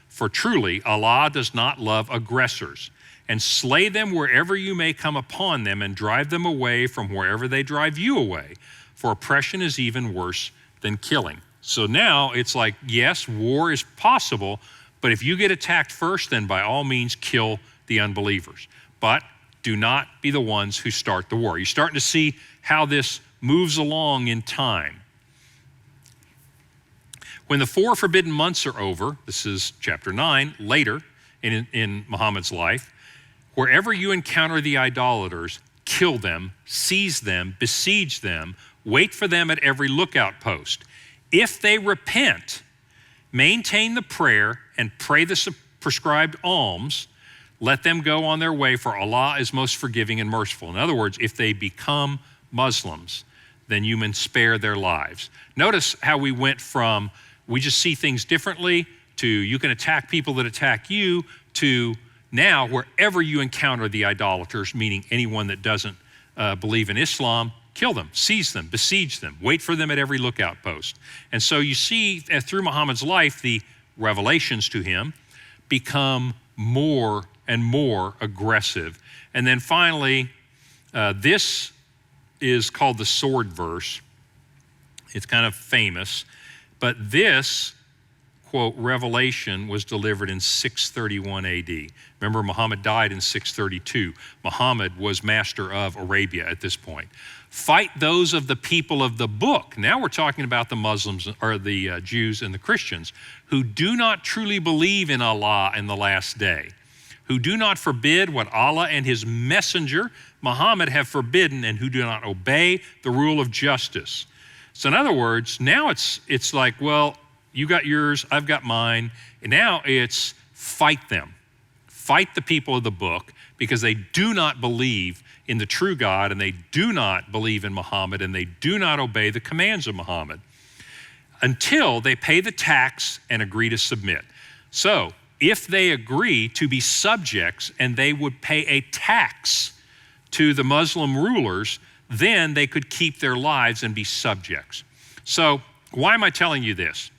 For truly, Allah does not love aggressors. And slay them wherever you may come upon them, and drive them away from wherever they drive you away. For oppression is even worse than killing. So now it's like, yes, war is possible, but if you get attacked first, then by all means kill the unbelievers. But do not be the ones who start the war. You're starting to see how this moves along in time. When the 4 forbidden months are over, this is chapter 9, later in Muhammad's life, wherever you encounter the idolaters, kill them, seize them, besiege them, wait for them at every lookout post. If they repent, maintain the prayer and pray the prescribed alms, let them go on their way, for Allah is most forgiving and merciful. In other words, if they become Muslims, then you may spare their lives. Notice how we went from we just see things differently to you can attack people that attack you to now wherever you encounter the idolaters, meaning anyone that doesn't believe in Islam, kill them, seize them, besiege them, wait for them at every lookout post. And so you see through Muhammad's life, the revelations to him become more and more aggressive. And then finally, this is called the sword verse. It's kind of famous, but this, quote, revelation was delivered in 631 AD. Remember, Muhammad died in 632. Muhammad was master of Arabia at this point. Fight those of the people of the book. Now we're talking about the Muslims, or the Jews and the Christians, who do not truly believe in Allah in the last day, who do not forbid what Allah and his messenger, Muhammad, have forbidden, and who do not obey the rule of justice. So in other words, now it's like, well, you got yours, I've got mine. And now it's fight them. Fight the people of the book, because they do not believe in the true God, and they do not believe in Muhammad, and they do not obey the commands of Muhammad until they pay the tax and agree to submit. So if they agree to be subjects and they would pay a tax to the Muslim rulers, then they could keep their lives and be subjects. So why am I telling you this?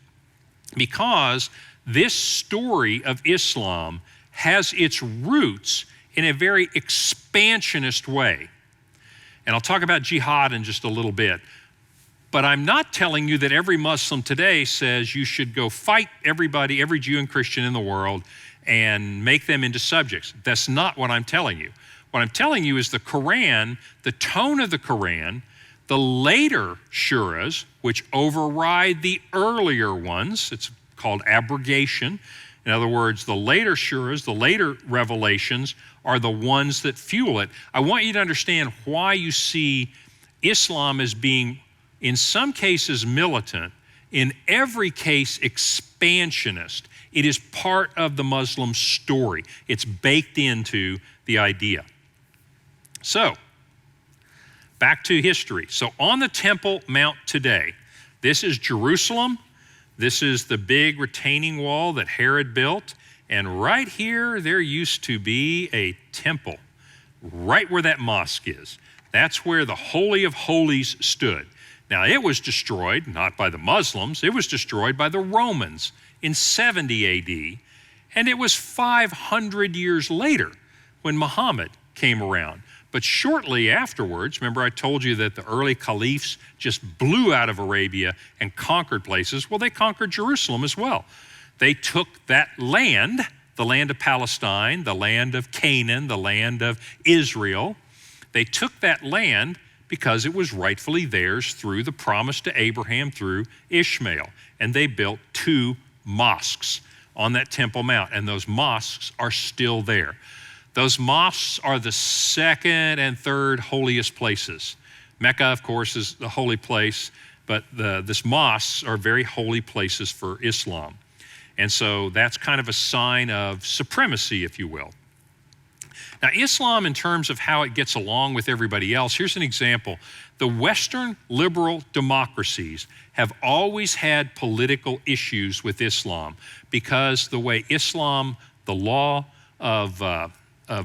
Because this story of Islam has its roots in a very expansionist way. And I'll talk about jihad in just a little bit. But I'm not telling you that every Muslim today says you should go fight everybody, every Jew and Christian in the world, and make them into subjects. That's not what I'm telling you. What I'm telling you is the Quran, the tone of the Quran, the later shuras, which override the earlier ones, it's called abrogation. In other words, the later shuras, the later revelations, are the ones that fuel it. I want you to understand why you see Islam as being, in some cases, militant, in every case, expansionist. It is part of the Muslim story. It's baked into the idea. So, back to history. So on the Temple Mount today, this is Jerusalem. This is the big retaining wall that Herod built. And right here, there used to be a temple, right where that mosque is. That's where the Holy of Holies stood. Now, it was destroyed, not by the Muslims, it was destroyed by the Romans in 70 AD. And it was 500 years later when Muhammad came around. But shortly afterwards, remember I told you that the early caliphs just blew out of Arabia and conquered places. Well, they conquered Jerusalem as well. They took that land, the land of Palestine, the land of Canaan, the land of Israel. They took that land because it was rightfully theirs through the promise to Abraham through Ishmael. And they built 2 mosques on that Temple Mount, and those mosques are still there. Those mosques are the second and third holiest places. Mecca, of course, is the holy place, but these mosques are very holy places for Islam. And so that's kind of a sign of supremacy, if you will. Now, Islam, in terms of how it gets along with everybody else, here's an example. The Western liberal democracies have always had political issues with Islam because the way Islam, the law of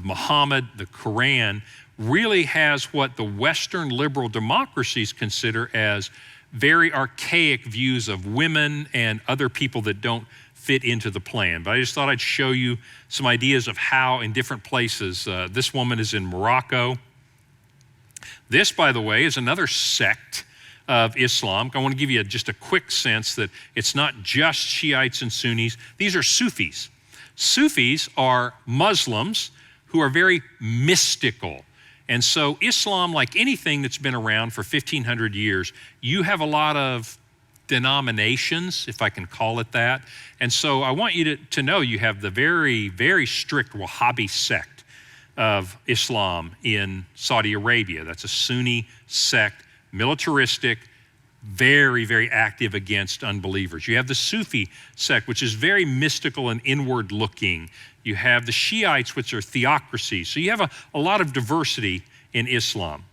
Muhammad, the Quran, really has what the Western liberal democracies consider as very archaic views of women and other people that don't fit into the plan. But I just thought I'd show you some ideas of how in different places. This woman is in Morocco. This, by the way, is another sect of Islam. I want to give you just a quick sense that it's not just Shiites and Sunnis. These are Sufis. Sufis are Muslims who are very mystical. And so Islam, like anything that's been around for 1,500 years, you have a lot of denominations, if I can call it that. And so I want you to know you have the very, very strict Wahhabi sect of Islam in Saudi Arabia. That's a Sunni sect, militaristic, very, very active against unbelievers. You have the Sufi sect, which is very mystical and inward looking. You have the Shiites, which are theocracies. So you have a lot of diversity in Islam.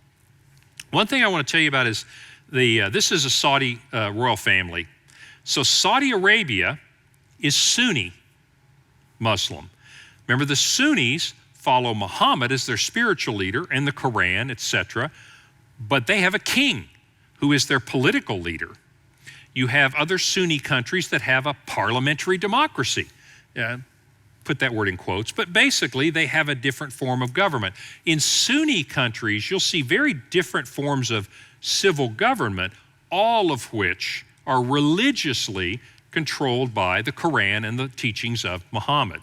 One thing I want to tell you about is this is a Saudi royal family. So Saudi Arabia is Sunni Muslim. Remember, the Sunnis follow Muhammad as their spiritual leader and the Quran, etc., but they have a king who is their political leader. You have other Sunni countries that have a parliamentary democracy. Put that word in quotes, but basically they have a different form of government. In Sunni countries, you'll see very different forms of civil government, all of which are religiously controlled by the Quran and the teachings of Muhammad.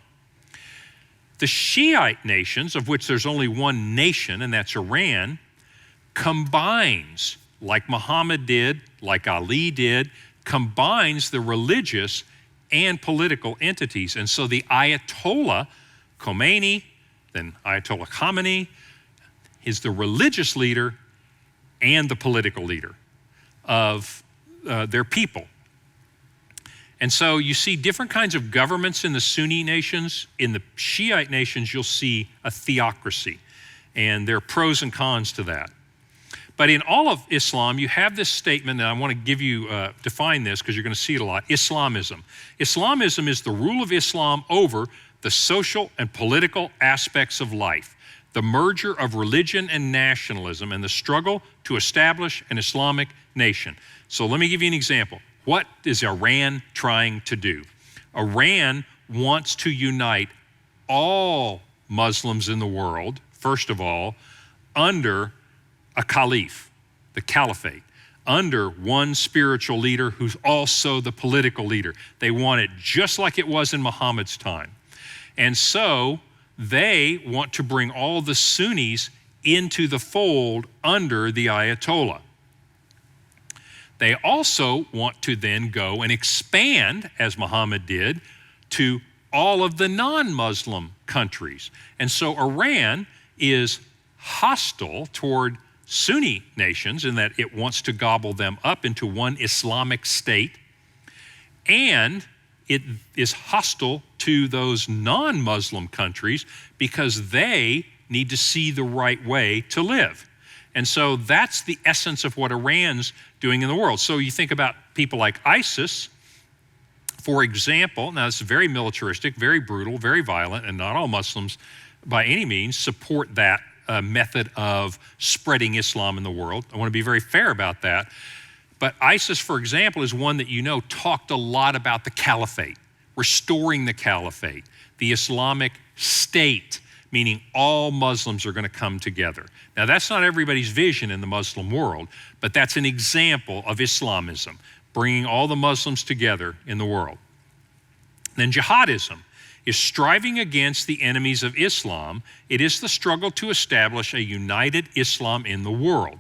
The Shiite nations, of which there's only one nation, and that's Iran, combines, like Muhammad did, like Ali did, combines the religious and political entities. And so the Ayatollah Khomeini, then Ayatollah Khamenei, is the religious leader and the political leader of their people. And so you see different kinds of governments in the Sunni nations. In the Shiite nations, you'll see a theocracy. And there are pros and cons to that. But in all of Islam, you have this statement, and I want to give you, define this because you're going to see it a lot, Islamism. Islamism is the rule of Islam over the social and political aspects of life, the merger of religion and nationalism, and the struggle to establish an Islamic nation. So let me give you an example. What is Iran trying to do? Iran wants to unite all Muslims in the world, first of all, under a caliph, the caliphate, under one spiritual leader who's also the political leader. They want it just like it was in Muhammad's time. And so they want to bring all the Sunnis into the fold under the Ayatollah. They also want to then go and expand, as Muhammad did, to all of the non-Muslim countries. And so Iran is hostile toward Sunni nations in that it wants to gobble them up into one Islamic state, and it is hostile to those non-Muslim countries because they need to see the right way to live. And so that's the essence of what Iran's doing in the world. So you think about people like ISIS, for example. Now, this is very militaristic, very brutal, very violent, and not all Muslims by any means support that method of spreading Islam in the world. I want to be very fair about that. But ISIS, for example, is one that you know talked a lot about the caliphate, restoring the caliphate, the Islamic State, meaning all Muslims are going to come together. Now, that's not everybody's vision in the Muslim world, but that's an example of Islamism, bringing all the Muslims together in the world. Then jihadism is striving against the enemies of Islam. It is the struggle to establish a united Islam in the world.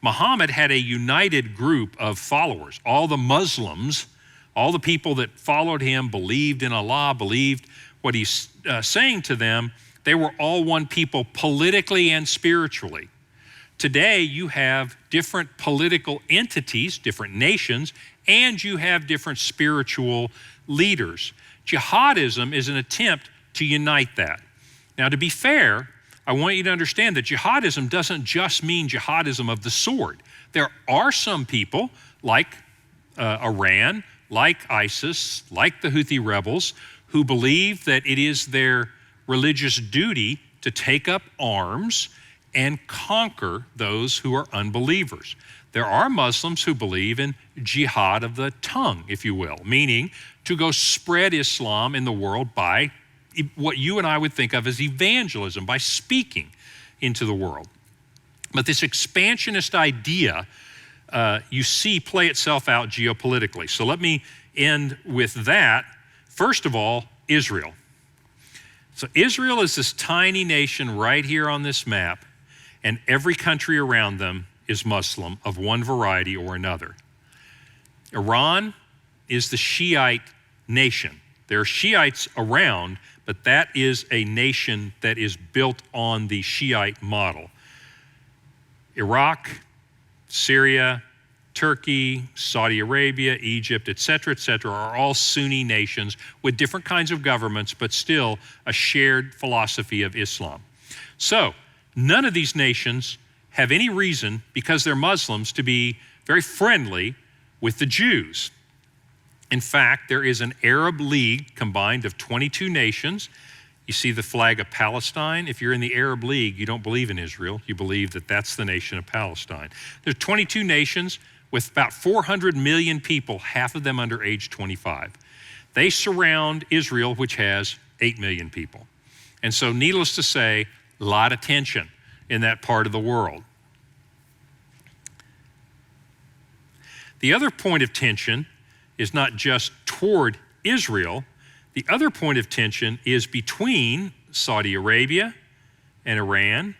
Muhammad had a united group of followers. All the Muslims, all the people that followed him, believed in Allah, believed what he's saying to them. They were all one people politically and spiritually. Today, you have different political entities, different nations, and you have different spiritual leaders. Jihadism is an attempt to unite that. Now, to be fair, I want you to understand that jihadism doesn't just mean jihadism of the sword. There are some people like Iran, like ISIS, like the Houthi rebels, who believe that it is their religious duty to take up arms and conquer those who are unbelievers. There are Muslims who believe in jihad of the tongue, if you will, meaning to go spread Islam in the world by what you and I would think of as evangelism, by speaking into the world. But this expansionist idea, you see play itself out geopolitically. So let me end with that. First of all, Israel. So Israel is this tiny nation right here on this map, and every country around them is Muslim of one variety or another. Iran is the Shiite nation. There are Shiites around, but that is a nation that is built on the Shiite model. Iraq, Syria, Turkey, Saudi Arabia, Egypt, et cetera, are all Sunni nations with different kinds of governments, but still a shared philosophy of Islam. So none of these nations have any reason, because they're Muslims, to be very friendly with the Jews. In fact, there is an Arab League combined of 22 nations. You see the flag of Palestine. If you're in the Arab League, you don't believe in Israel. You believe that that's the nation of Palestine. There are 22 nations with about 400 million people, half of them under age 25. They surround Israel, which has 8 million people. And so needless to say, a lot of tension in that part of the world. The other point of tension is not just toward Israel. The other point of tension is between Saudi Arabia and Iran,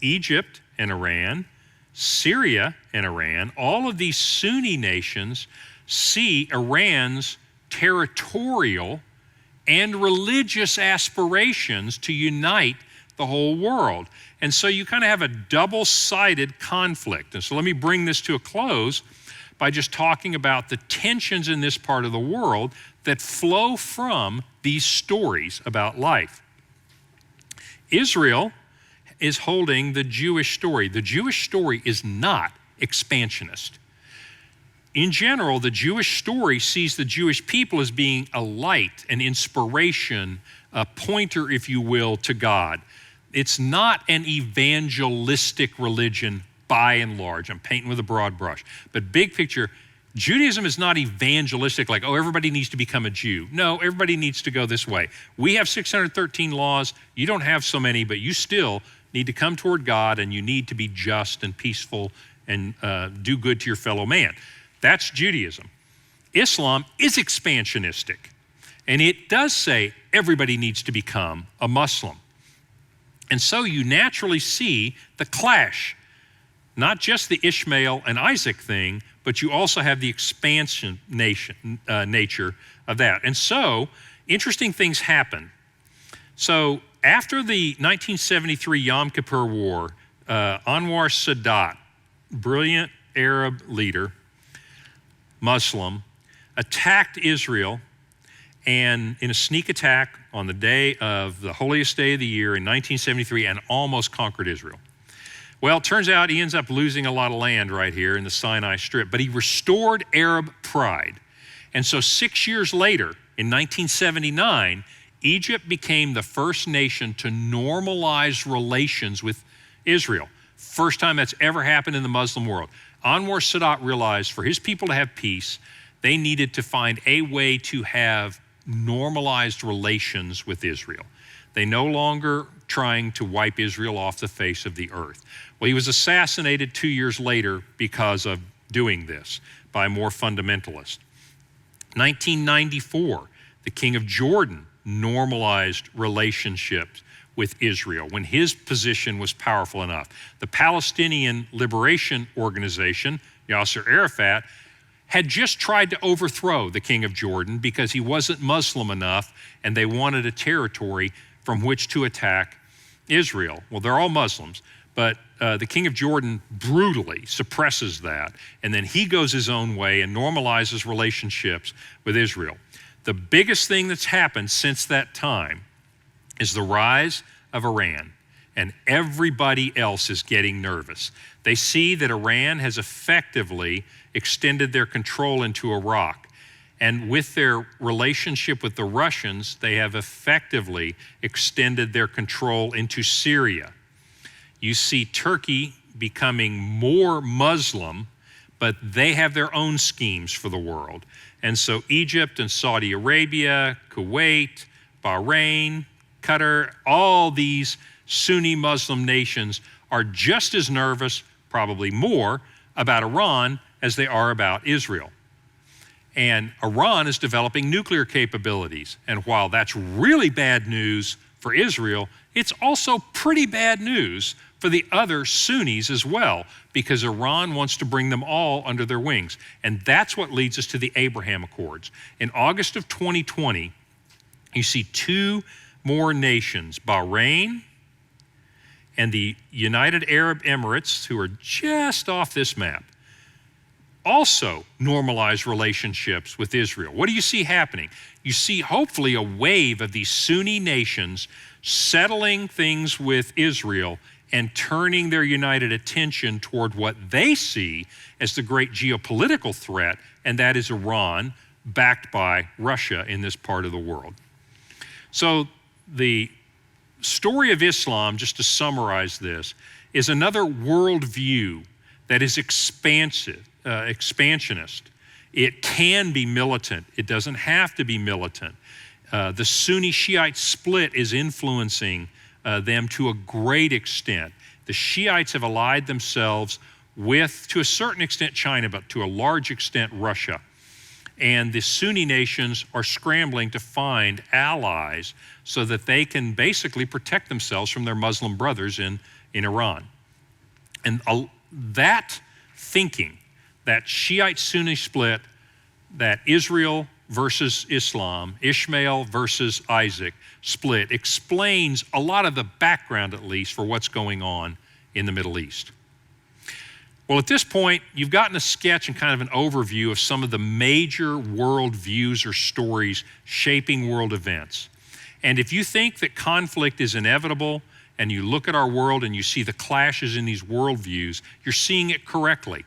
Egypt and Iran, Syria and Iran. All of these Sunni nations see Iran's territorial and religious aspirations to unite the whole world. And so you kind of have a double-sided conflict. And so let me bring this to a close by just talking about the tensions in this part of the world that flow from these stories about life. Israel is holding the Jewish story. The Jewish story is not expansionist. In general, the Jewish story sees the Jewish people as being a light, an inspiration, a pointer, if you will, to God. It's not an evangelistic religion by and large. I'm painting with a broad brush. But big picture, Judaism is not evangelistic, like, oh, everybody needs to become a Jew. No, everybody needs to go this way. We have 613 laws. You don't have so many, but you still need to come toward God, and you need to be just and peaceful and do good to your fellow man. That's Judaism. Islam is expansionistic, and it does say everybody needs to become a Muslim. And so you naturally see the clash, not just the Ishmael and Isaac thing, but you also have the expansion nature of that. And so interesting things happen. So after the 1973 Yom Kippur War, Anwar Sadat, brilliant Arab leader, Muslim, attacked Israel, and in a sneak attack on the day of the holiest day of the year in 1973, and almost conquered Israel. Well, it turns out he ends up losing a lot of land right here in the Sinai Strip, but he restored Arab pride. And so 6 years later, in 1979, Egypt became the first nation to normalize relations with Israel. First time that's ever happened in the Muslim world. Anwar Sadat realized for his people to have peace, they needed to find a way to have normalized relations with Israel. They no longer trying to wipe Israel off the face of the earth. Well, he was assassinated 2 years later because of doing this by a more fundamentalist. 1994, the king of Jordan normalized relationships with Israel when his position was powerful enough. The Palestinian Liberation Organization, Yasser Arafat, had just tried to overthrow the king of Jordan because he wasn't Muslim enough, and they wanted a territory from which to attack Israel. Well, they're all Muslims, but the king of Jordan brutally suppresses that, and then he goes his own way and normalizes relationships with Israel. The biggest thing that's happened since that time is the rise of Iran, and everybody else is getting nervous. They see that Iran has effectively extended their control into Iraq, and with their relationship with the Russians, they have effectively extended their control into Syria. You see Turkey becoming more Muslim, but they have their own schemes for the world. And so Egypt and Saudi Arabia, Kuwait, Bahrain, Qatar, all these Sunni Muslim nations are just as nervous, probably more, about Iran as they are about Israel. And Iran is developing nuclear capabilities. And while that's really bad news for Israel, it's also pretty bad news for the other Sunnis as well, because Iran wants to bring them all under their wings. And that's what leads us to the Abraham Accords. In August of 2020, you see two more nations, Bahrain and the United Arab Emirates, who are just off this map, also normalize relationships with Israel. What do you see happening? You see hopefully a wave of these Sunni nations settling things with Israel and turning their united attention toward what they see as the great geopolitical threat, and that is Iran, backed by Russia in this part of the world. So the story of Islam, just to summarize this, is another worldview that is expansionist. It can be militant. It doesn't have to be militant. The Sunni Shiite split is influencing them to a great extent. The Shiites have allied themselves with, to a certain extent, China, but to a large extent, Russia. And the Sunni nations are scrambling to find allies so that they can basically protect themselves from their Muslim brothers in Iran. And that thinking, that Shiite-Sunni split, that Israel versus Islam, Ishmael versus Isaac split, explains a lot of the background, at least, for what's going on in the Middle East. Well, at this point, you've gotten a sketch and kind of an overview of some of the major world views or stories shaping world events. And if you think that conflict is inevitable, and you look at our world and you see the clashes in these worldviews, you're seeing it correctly.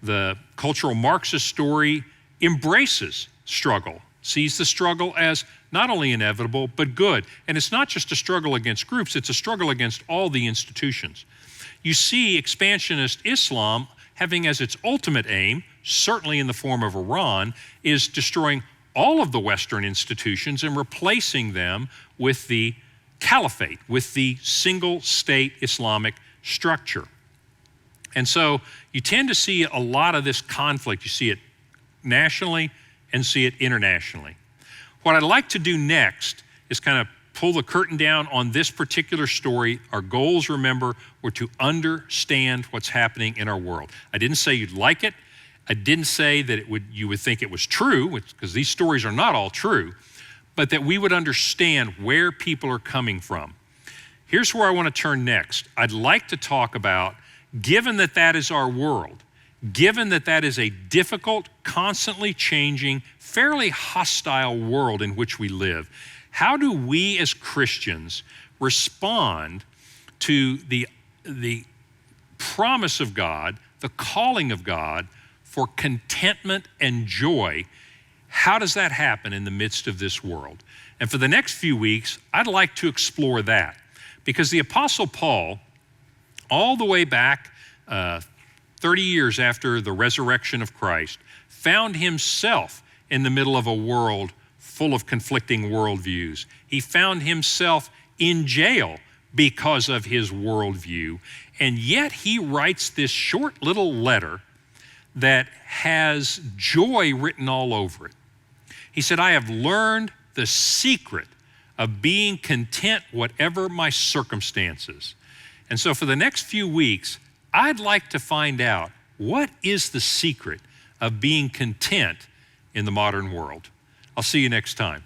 The cultural Marxist story embraces struggle, sees the struggle as not only inevitable, but good. And it's not just a struggle against groups, it's a struggle against all the institutions. You see expansionist Islam having as its ultimate aim certainly in the form of Iran, is destroying all of the Western institutions and replacing them with the caliphate, with the single state Islamic structure. And so you tend to see a lot of this conflict. You see it nationally and see it internationally. What I'd like to do next is kind of pull the curtain down on this particular story. Our goals, remember, were to understand what's happening in our world. I didn't say you'd like it. I didn't say that you would think it was true, because these stories are not all true, but that we would understand where people are coming from. Here's where I want to turn next. I'd like to talk about, given that that is our world, given that that is a difficult, constantly changing, fairly hostile world in which we live, how do we as Christians respond to the promise of God, the calling of God for contentment and joy? How does that happen in the midst of this world? And for the next few weeks, I'd like to explore that, because the Apostle Paul, all the way back 30 years after the resurrection of Christ, found himself in the middle of a world full of conflicting worldviews. He found himself in jail because of his worldview, and yet he writes this short little letter that has joy written all over it. He said, I have learned the secret of being content whatever my circumstances. And so for the next few weeks, I'd like to find out, what is the secret of being content in the modern world? I'll see you next time.